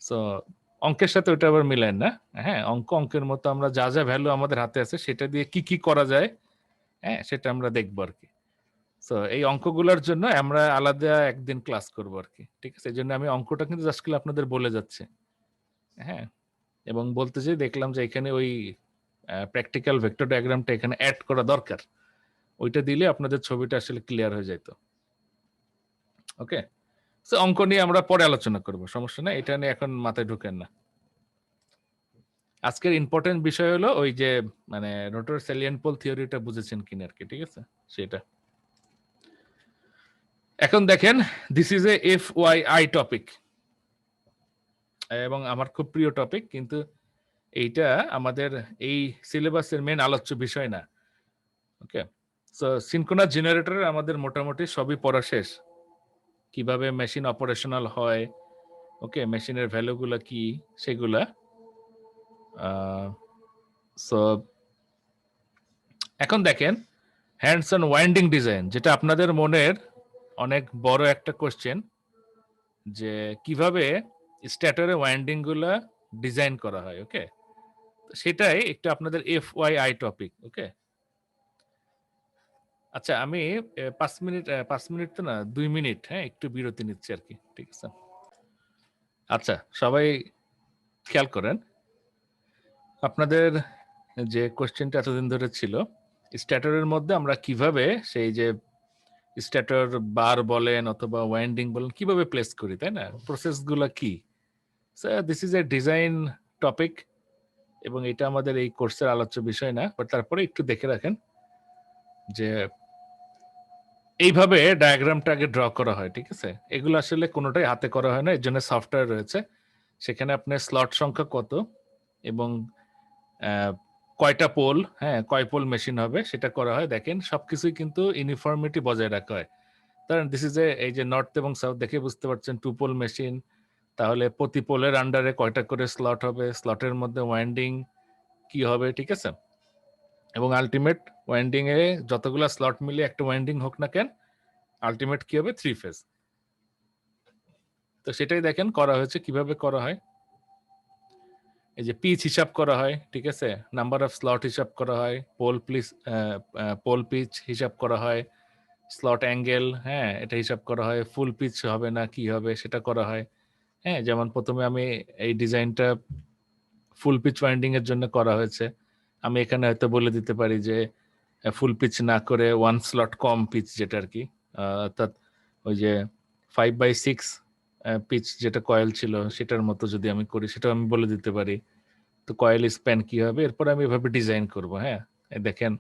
সো অঙ্কের সাথে ওইটা আবার মিলায় না। হ্যাঁ, অঙ্কের মতো আমরা যা যা ভ্যালু আমাদের হাতে আছে সেটা দিয়ে কি কি করা যায়, হ্যাঁ, সেটা আমরা দেখবো আর কি। সো এই অঙ্কগুলোর জন্য আমরা আলাদা একদিন ক্লাস করবো আর কি। ঠিক আছে, এই জন্য আমি অঙ্কটা কিন্তু জাস্ট আপনাদের বলে যাচ্ছে। হ্যাঁ, এবং বলতে চাই, দেখলাম যে এখানে ওই প্র্যাকটিক্যাল ভেক্টর ডায়াগ্রামটা এখানে অ্যাড করা দরকার, ওইটা দিলে আপনাদের ছবিটা আসলে ক্লিয়ার হয়ে যেত। ওকে, সো অঙ্ক নিয়ে আমরা পরে আলোচনা করব, সমস্যা নাই, এটা নিয়ে এখন মাথায় ঢুকেন না। আজকের ইম্পর্টেন্ট বিষয় হলো ওই যে মানে রোটর স্যালিয়েন্ট পোল থিওরিটা বুঝেছেন কিনা আর কি। ঠিক আছে, সেটা এখন দেখেন, this is A FYI topic এবং আমার খুব প্রিয় টপিক, কিন্তু এইটা আমাদের এই সিলেবাসের মেন আলোচ্য বিষয় না। ওকে, সো সিনক্রোনাস জেনারেটরের আমাদের মোটামুটি সবই পড়া শেষ, কিভাবে মেশিন অপারেশনাল হয়, ওকে, মেশিনের ভ্যালুগুলো কি সেগুলা। সো এখন দেখেন হ্যান্ডস অন ওয়াইন্ডিং ডিজাইন, যেটা আপনাদের মনের অনেক বড় একটা কোশ্চেন, যে কিভাবে স্ট্যাটরে ওয়াইন্ডিং গুলা ডিজাইন করা হয়। ওকে, সেটাই একটু আপনাদের FYI টপিক। ওকে, আচ্ছা আমি 5 মিনিট তো না, 2 মিনিট, হ্যাঁ, একটু বিরতি নিচ্ছি আর কি। ঠিক আছে, আচ্ছা সবাই খেয়াল করেন, আপনাদের যে কোশ্চেনটা এতদিন ধরে ছিল, স্ট্যাটরের মধ্যে আমরা কিভাবে সেই যে স্ট্যাটর বার বলেন অথবা ওয়াইন্ডিং বলেন কিভাবে প্লেস করি, তাই না, প্রসেসগুলো কি। This is A design topic এবং এটা আমাদের এই কোর্সের আলোচ্য বিষয় না, বাট তারপরে একটু দেখে রাখেন যে এইভাবে ডায়াগ্রামটা আগে ড্র করা হয়, ঠিক আছে? এগুলো আসলে কোনোটাই হাতে করা হয় না, এর জন্য সফটওয়্যার রয়েছে। সেখানে আপনার স্লট সংখ্যা কত এবং কয়টা পোল, হ্যাঁ, কয় পোল মেশিন হবে সেটা করা হয়। দেখেন সবকিছুই কিন্তু ইউনিফর্মিটি বজায় রাখা হয়। ধরেন দিস ইজ এই যে নর্থ এবং সাউথ দেখে বুঝতে পারছেন 2 পোল মেশিন, তাহলে প্রতি পোলের আন্ডারে কয়টা করে স্লট হবে, স্লটের মধ্যে ওয়াইন্ডিং কি হবে, ঠিক আছে? এবং আল্টিমেট ওয়াইন্ডিং এ যতগুলা স্লট মিলিয়ে একটা ওয়াইন্ডিং হোক না কেন, আল্টিমেট কি হবে 3 ফেজ। তো সেটাই দেখেন করা হয়েছে, কিভাবে করা হয়। এই যে পিচ হিসাব করা হয়, ঠিক আছে, নাম্বার অফ স্লট হিসাব করা হয়, পোল পিচ হিসাব করা হয়, স্লট অ্যাঙ্গেল, হ্যাঁ, এটা হিসাব করা হয়, ফুল পিচ হবে না কি হবে সেটা করা হয়। হ্যাঁ, যেমন প্রথমে আমি এই ডিজাইনটা ফুল পিচ ওয়াইন্ডিং এর জন্য করা হয়েছে। আমি এখানে হয়তো বলে দিতে পারি যে ফুল পিচ না করে 1 স্লট কম পিচ, যেটা আর কি, অর্থাৎ ওই যে 5/6 পিচ যেটা কয়েল ছিল সেটার মতো যদি আমি করি, সেটাও আমি বলে দিতে পারি। তো কয়েল স্প্যান কি হবে, এরপর আমি এভাবে ডিজাইন করব। হ্যাঁ, দেখেন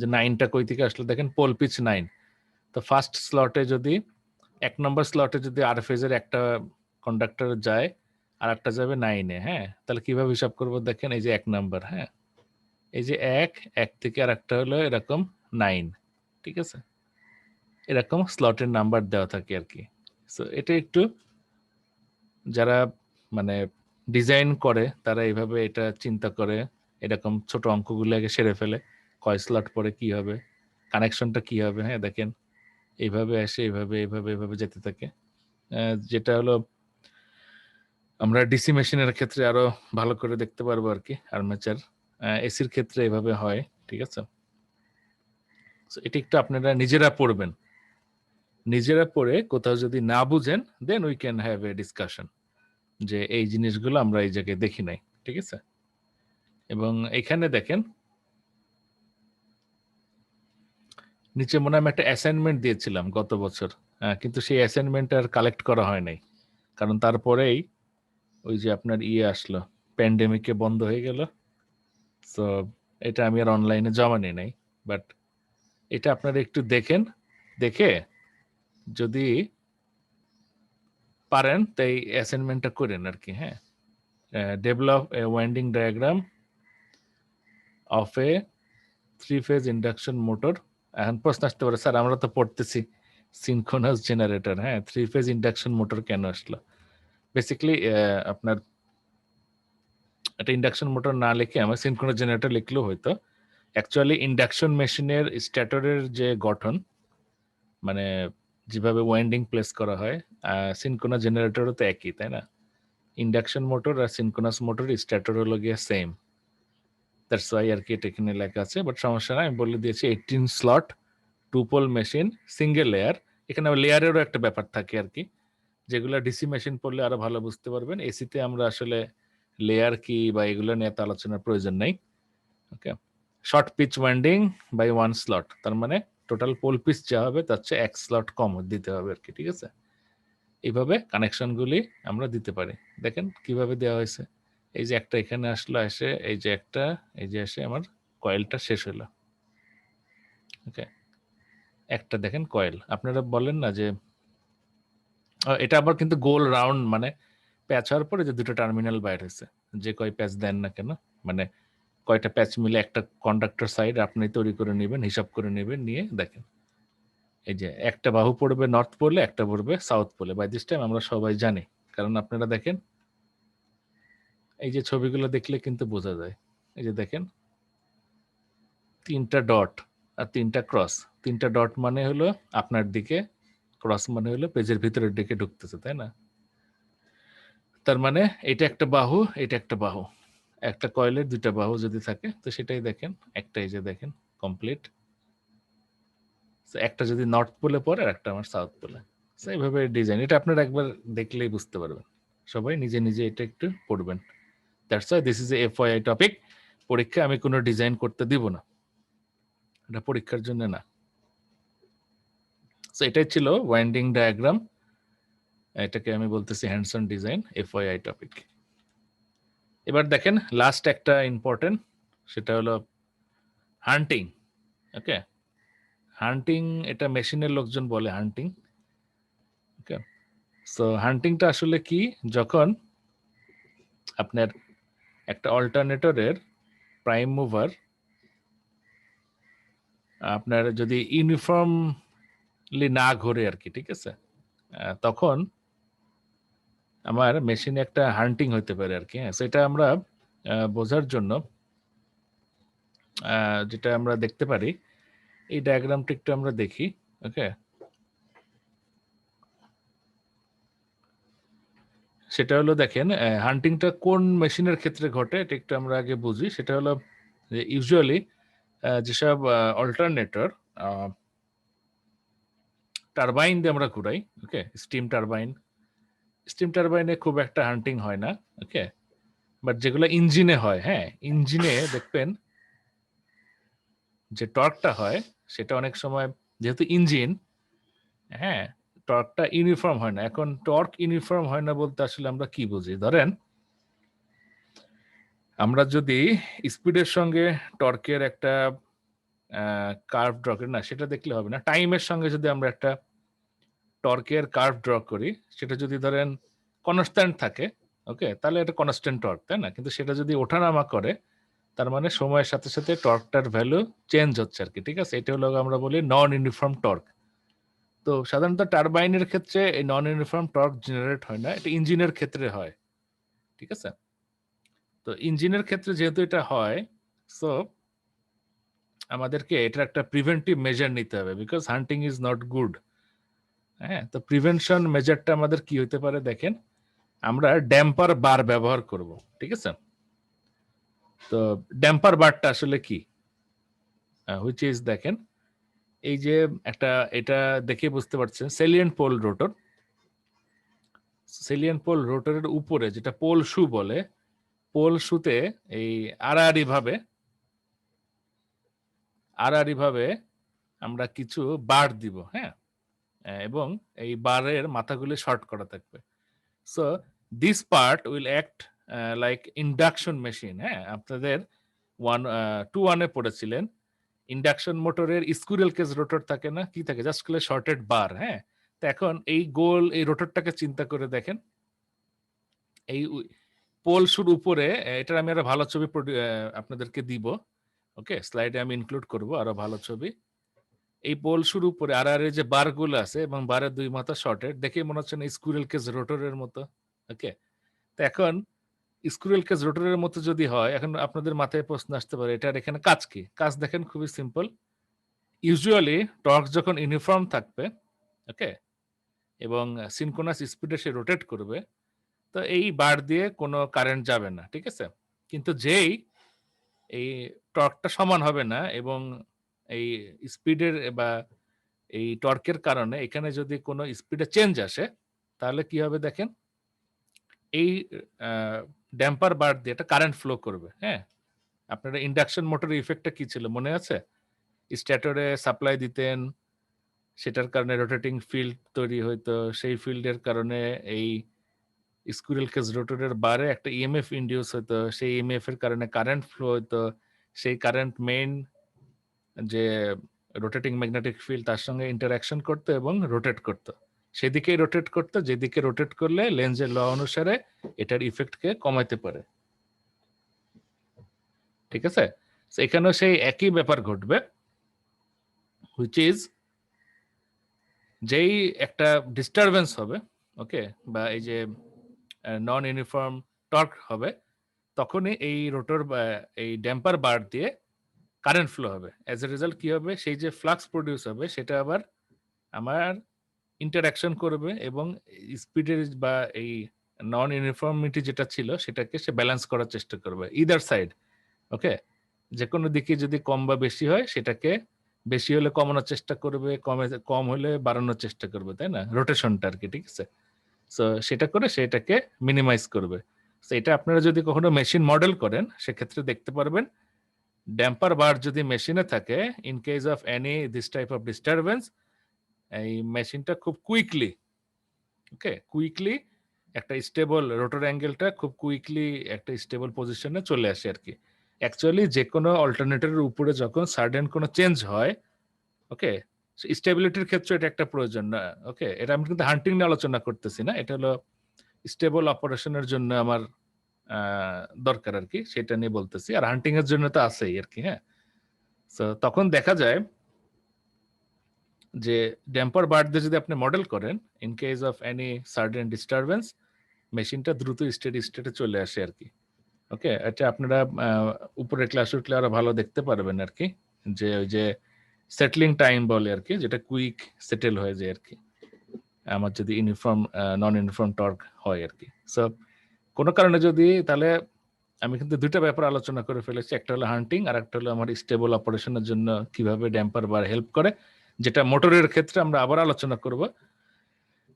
যে 9টা কই থেকে আসলে, দেখেন পোল পিচ 9। তো ফার্স্ট স্লটে যদি 1 নম্বর স্লটে যদি আর ফেজের একটা কন্ডাক্টর যায় আর একটা যাবে 9-এ, হ্যাঁ, তাহলে কিভাবে হিসাব করব, দেখেন এই যে 1 নাম্বার, হ্যাঁ, এই যে 1 থেকে আর একটা হলো এরকম 9, ঠিক আছে? এরকম স্লটের নাম্বার দেওয়া থাকে আর কি। সো এটা একটু যারা মানে ডিজাইন করে তারা এইভাবে এটা চিন্তা করে, এরকম ছোট অঙ্কগুলো আগে সেরে ফেলে, কয় স্লট পরে কি হবে, কানেকশনটা কি হবে। হ্যাঁ, দেখেন এইভাবে আসে, এইভাবে এইভাবে এইভাবে যেতে থাকে। যেটা হলো আমরা ডিসি মেশিনের ক্ষেত্রে আরো ভালো করে দেখতে পারবো আর কি, আর্মেচার। এসির ক্ষেত্রে এভাবে হয়, ঠিক আছে? এটা একটু আপনারা নিজেরা পড়বেন, নিজেরা পড়ে কোথাও যদি না বুঝেন then we can have a discussion যে এই জিনিসগুলো আমরা এই জায়গায় দেখি নাই, ঠিক আছে? এবং এখানে দেখেন নিচে মনে হয় আমি একটা অ্যাসাইনমেন্ট দিয়েছিলাম গত বছর, কিন্তু সেই অ্যাসাইনমেন্ট আর কালেক্ট করা হয় নাই, কারণ তারপরেই ওই যে আপনার আসলো, প্যান্ডেমিকে বন্ধ হয়ে গেল। সো এটা আমি আর অনলাইনে জমা নিই নাই। বাট এটা আপনারা একটু দেখেন, দেখে যদি পারেন তাই অ্যাসাইনমেন্টটা করেন আর কি। হ্যাঁ, develop a winding diagram of a three phase induction motor. এখন প্রশ্ন আসতে পারে, স্যার আমরা তো পড়তেছি সিনক্রোনাস জেনারেটর, হ্যাঁ, 3-ফেজ ইন্ডাকশন মোটর কেন আসলো? বেসিক্যালি আপনার একটা ইন্ডাকশন মোটর না লিখে আমার সিনক্রোনাস জেনারেটর লিখলেও হয়তো। অ্যাকচুয়ালি ইন্ডাকশন মেশিনের স্ট্যাটরের যে গঠন, মানে যেভাবে ওয়াইন্ডিং প্লেস করা হয়, সিনক্রোনাস জেনারেটরও তো একই, তাই না? ইন্ডাকশন মোটর আর সিনক্রোনাস মোটর স্ট্যাটর হলো গিয়ে সেম, দ্যাটস ওয়াই আর কি এটা এখানে লেখা আছে। বাট সমস্যা নাই, আমি বলে দিয়েছি 18 slot 2 pole machine single layer. এখানে লেয়ারেরও একটা ব্যাপার থাকে আর কি, যেগুলো ডিসি মেশিন পড়লে আরো ভালো বুঝতে পারবেন। এসিতে আমরা আসলে লেয়ার কি বা এগুলো নিয়ে তো আলোচনার প্রয়োজন নাই। Okay, short pitch winding by 1 slot, তার মানে টোটাল পোল পিচ যা হবে তার চেয়ে 1 স্লট কম দিতে হবে আর কি, ঠিক আছে? এইভাবে কানেকশনগুলি আমরা দিতে পারি। দেখেন কিভাবে দেওয়া হয়েছে। এই যে একটা এখানে আসলো, এসে এই যে একটা, এই যে এসে আমার কয়েলটা শেষ হলো। ওকে, একটা দেখেন কয়েল। আপনারা বলেন না যে এটা আবার কিন্তু গোল রাউন্ড, মানে প্যাচ হওয়ার পরে যে দুটো টার্মিনাল বাইর হয়েছে, যে কয় প্যাচ দেন না কেন, মানে কয়টা প্যাচ মিলে একটা কন্ডাক্টর সাইড আপনি তৈরি করে নেবেন, হিসাব করে নেবেন, নিয়ে দেখেন এই যে একটা বাহু পড়বে নর্থ পোলে, একটা পড়বে সাউথ পোলে। বাই দিস টাইম আমরা সবাই জানি, কারণ আপনারা দেখেন এই যে ছবিগুলো দেখলে কিন্তু বোঝা যায়। এই যে দেখেন 3টা ডট আর 3টা ক্রস। 3টা ডট মানে হলো আপনার দিকে, ক্রস মানে হলো পেজের ভিতরের দিকে ঢুকতেছে, তাই না? তার মানে এটা একটা বাহু, এটা একটা বাহু। একটা কয়েলের 2টা বাহু যদি থাকে তো সেটাই দেখেন, একটা এই যে দেখেন কমপ্লিট। একটা যদি নর্থ পোলে পড়ে আর একটা আমার সাউথ পোলে। এইভাবে ডিজাইন, এটা আপনারা একবার দেখলেই বুঝতে পারবেন। সবাই নিজে নিজে এটা একটু পড়বেন। That's why this is A FY topic. পরীক্ষা আমি কোনো ডিজাইন করতে দিব না, এটা পরীক্ষার জন্য না। সো এটাই ছিল ওয়াইন্ডিং ডায়াগ্রাম, এটাকে আমি বলতেছি হ্যান্ডসন ডিজাইন, এফওয়াই টপিক। এবার দেখেন লাস্ট একটা ইম্পর্টেন্ট, সেটা হলো হান্টিং। ওকে, হান্টিং এটা মেশিনের লোকজন বলে হান্টিং। ওকে, সো হান্টিংটা আসলে কি, যখন আপনার একটা অল্টারনেটরের প্রাইম মুভার আপনার যদি ইউনিফর্মলি না ঘোরে আর কি, ঠিক আছে, তখন আমার মেশিনে একটা হান্টিং হইতে পারে আর কি। হ্যাঁ, সেটা আমরা বোঝার জন্য যেটা আমরা দেখতে পারি, এই ডায়াগ্রামটা একটু আমরা দেখি। ওকে, সেটা হলো দেখেন হান্টিংটা কোন মেশিনের ক্ষেত্রে ঘটে এটা একটু আমরা আগে বুঝি। সেটা হলো যে ইউজুয়ালি যেসব অল্টারনেটর টারবাইন দিয়ে আমরা ঘুরাই, ওকে, স্টিম টারবাইনে খুব একটা হান্টিং হয় না। ওকে, বাট যেগুলো ইঞ্জিনে হয়, হ্যাঁ, ইঞ্জিনে দেখবেন যে টর্কটা হয় সেটা অনেক সময়, যেহেতু ইঞ্জিন, হ্যাঁ, টর্কটা ইউনিফর্ম হয় না। এখন টর্ক ইউনিফর্ম হয় না বলতে আসলে আমরা কি বুঝি? ধরেন আমরা যদি স্পিডের সঙ্গে টর্কের একটা কার্ভ ড্র করি, না সেটা দেখলে হবে না, টাইমের সঙ্গে যদি আমরা একটা টর্কের কার্ভ ড্র করি, সেটা যদি ধরেন কনস্ট্যান্ট থাকে, ওকে, তাহলে এটা কনস্ট্যান্ট টর্ক, তাই না? কিন্তু সেটা যদি ওঠানামা করে, তার মানে সময়ের সাথে সাথে টর্কটার ভ্যালু চেঞ্জ হচ্ছে আর কি, ঠিক আছে? এটা হলো আমরা বলি নন ইউনিফর্ম টর্ক। তো সাধারণত টারবাইনের ক্ষেত্রে এই নন ইউনিফর্ম টর্ক জেনারেট হয় না, এটা ইঞ্জিনের ক্ষেত্রে হয়, ঠিক আছে? তো ইঞ্জিনের ক্ষেত্রে যেহেতু এটা হয়, সো আমাদেরকে এটার একটা প্রিভেন্টিভ মেজার নিতে হবে, because hunting is not good. হ্যাঁ, তো প্রিভেনশন মেজারটা আমাদের কি হতে পারে দেখেন, আমরা ড্যাম্পার বার ব্যবহার করব, ঠিক আছে? তো ড্যাম্পার বারটা আসলে কি, হুইচ ইজ দেখেন এই যে একটা, এটা দেখে বুঝতে পারছেন salient pole rotor. Salient pole রোটরের উপরে যেটা পোল শু বলে, পোল শুতে এই আড়াআড়ি ভাবে আমরা কিছু বার দিব, হ্যাঁ, এবং এই বারের মাথাগুলি শর্ট করা থাকবে। So this part will act like induction machine. হ্যাঁ, আপনাদের 2-1-এ পড়েছিলেন ইন্ডাকশন মোটরের স্কুইরেল কেজ রোটর থাকে না, কি থাকে, জাস্ট করে শর্টেড বার। হ্যাঁ, তো এখন এই গোল এই রোটরটাকে চিন্তা করে দেখেন, এই পোল শুর উপরে, এটার আমি আরো ভালো ছবি আপনাদেরকে দিব, ওকে, স্লাইডে আমি ইনক্লুড করব আরো ভালো ছবি। এই পোল শুর উপরে আর যে বারগুলো আছে এবং বারের দুই মাথা শর্টেড, দেখে মনে হচ্ছে না স্কুইরেল কেজ রোটরের মতো। ওকে, তো এখন স্কুইরেল কেজ রোটরের মতো যদি হয়, এখন আপনাদের মাথায় প্রশ্ন আসতে পারে এটার এখানে কাজ কি? কাজ দেখেন খুবই সিম্পল। ইউজুয়ালি টর্ক যখন ইউনিফর্ম থাকবে, ওকে, এবং সিনক্রোনাস স্পিডে সে রোটেট করবে, তো এই বার দিয়ে কোনো কারেন্ট যাবে না, ঠিক আছে? কিন্তু যেই এই টর্কটা সমান হবে না এবং এই স্পিডের বা এই টর্কের কারণে এখানে যদি কোনো স্পিডে চেঞ্জ আসে, তাহলে কি হবে দেখেন, এই ড্যাম্পার বার দিয়ে একটা কারেন্ট ফ্লো করবে। হ্যাঁ, আপনারা ইন্ডাকশন মোটরের ইফেক্টটা কি ছিল মনে আছে? স্ট্যাটরে সাপ্লাই দিতেন, সেটার কারণে রোটেটিং ফিল্ড তৈরি হইতো, সেই ফিল্ডের কারণে এই স্কুইরেল কেজ রোটরের বারে একটা ইএমএফ ইন্ডিউস হতো, সেই ইএমএফ এর কারণে কারেন্ট ফ্লো হতো, সেই কারেন্ট মেইন যে রোটেটিং ম্যাগনেটিক ফিল্ড তার সঙ্গে ইন্টারঅ্যাকশন করতো এবং রোটেট করতো, সেদিকেই রোটেট করতো, যেদিকে রোটেট করলে লেন্সের ল অনুসারে এটার ইফেক্টকে কমাইতে পারে, ঠিক আছে? এখানেও সেই একই ব্যাপার ঘটবে, হুইচ ইজ যেই একটা ডিস্টারবেন্স হবে, ওকে, বা এই যে নন ইউনিফর্ম টর্ক হবে, তখনই এই রোটর বা এই ড্যাম্পার বার দিয়ে কারেন্ট ফ্লো হবে। অ্যাজ এ রেজাল্ট কি হবে, সেই যে ফ্লাক্স প্রডিউস হবে সেটা আবার আমার ইন্টারঅ্যাকশন করবে এবং স্পিডের বা এই নন ইউনিফর্মিটি যেটা ছিল সেটাকে সে ব্যালেন্স করার চেষ্টা করবে ইদার সাইড। ওকে, যে কোনো দিকে যদি কম বা বেশি হয় সেটাকে বেশি হলে কমানোর চেষ্টা করবে, কম হলে বাড়ানোর চেষ্টা করবে, তাই না? রোটেশনটা আর কি, ঠিক আছে? সো সেটা করে সেটাকে মিনিমাইজ করবে। সো এটা আপনারা যদি কখনো মেশিন মডেল করেন সেক্ষেত্রে দেখতে পারবেন, ড্যাম্পার বার যদি মেশিনে থাকে, in case of any this type of disturbance, এই মেশিনটা খুব কুইকলি, ওকে, কুইকলি একটা স্টেবল রোটর অ্যাঙ্গেলটা খুব কুইকলি একটা স্টেবল পজিশনে চলে আসে আর কি। অ্যাকচুয়ালি যে কোনো অল্টারনেটরের উপরে যখন সাডেন কোনো চেঞ্জ হয়, ওকে, স্টেবিলিটির ক্ষেত্রে এটা একটা প্রয়োজন না। ওকে, এটা আমি কিন্তু হান্টিং নিয়ে আলোচনা করতেছি না, এটা হলো স্টেবল অপারেশনের জন্য আমার দরকার আর কি, সেটা নিয়ে বলতেছি। আর হান্টিং এর জন্য তো আছেই আর কি। হ্যাঁ, তো তখন দেখা যায় যে ড্যাম্পার বার দিয়ে যদি আপনি মডেল করেন, in case of any certain disturbance, মেশিনটা দ্রুত স্টেডি স্টেটে চলে আসে আর কি। ওকে, এটা আপনারা উপরে ক্লাস উঠলে আরো ভালো দেখতে পারবেন আর কি, যে ওই যে সেটলিং টাইম বলে আর কি, যেটা কুইক সেটেল হয়ে যায় আর কি, আমার যদি ইউনিফর্ম নন ইউনিফর্ম টর্ক হয় আর কি। সো কোনো কারণে যদি, তাহলে আমি কিন্তু দুইটা ব্যাপার আলোচনা করে ফেলেছি, একটা হলো হান্টিং আর একটা হলো আমার স্টেবল অপারেশনের জন্য কিভাবে ড্যাম্পার বার হেল্প করে, যেটা মোটরের ক্ষেত্রে আমরা আবার আলোচনা করব।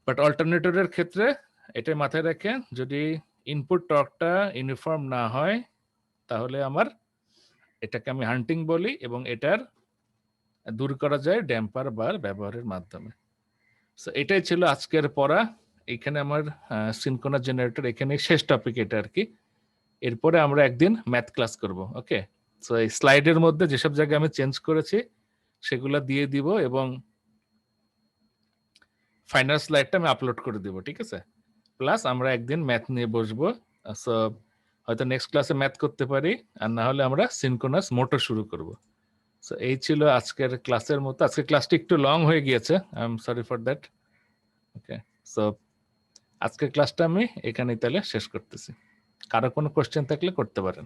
বাট অল্টারনেটরের ক্ষেত্রে এটা মাথায় রেখে, যদি ইনপুট টর্কটা ইউনিফর্ম না হয় তাহলে আমার এটাকে আমি হান্টিং বলি, এবং এটার দূর করা যায় ড্যাম্পার বার ব্যবহারের মাধ্যমে। সো এটাই ছিল আজকের পড়া। এখানে আমার সিনক্রোনাস জেনারেটর এখানে শেষ টপিক এটা আর কি। এরপরে আমরা একদিন ম্যাথ ক্লাস করব। ওকে, সো এই স্লাইডের মধ্যে যেসব জায়গায় আমি চেঞ্জ করেছি সেগুলো দিয়ে দিব, এবং ফাইনাল স্লাইডটা আমি আপলোড করে দিব, ঠিক আছে? প্লাস আমরা একদিন ম্যাথ নিয়ে বসবো। সো হয়তো নেক্সট ক্লাসে ম্যাথ করতে পারি, আর না হলে আমরা সিনক্রোনাস মোটর শুরু করব। সো এই ছিল আজকের ক্লাসের মতো। আজকের ক্লাসটি একটু লং হয়ে গিয়েছে, I am sorry for that. Okay, so আজকের ক্লাসটা আমি এখানেই তাহলে শেষ করতেছি। কারো কোনো কোশ্চেন থাকলে করতে পারেন।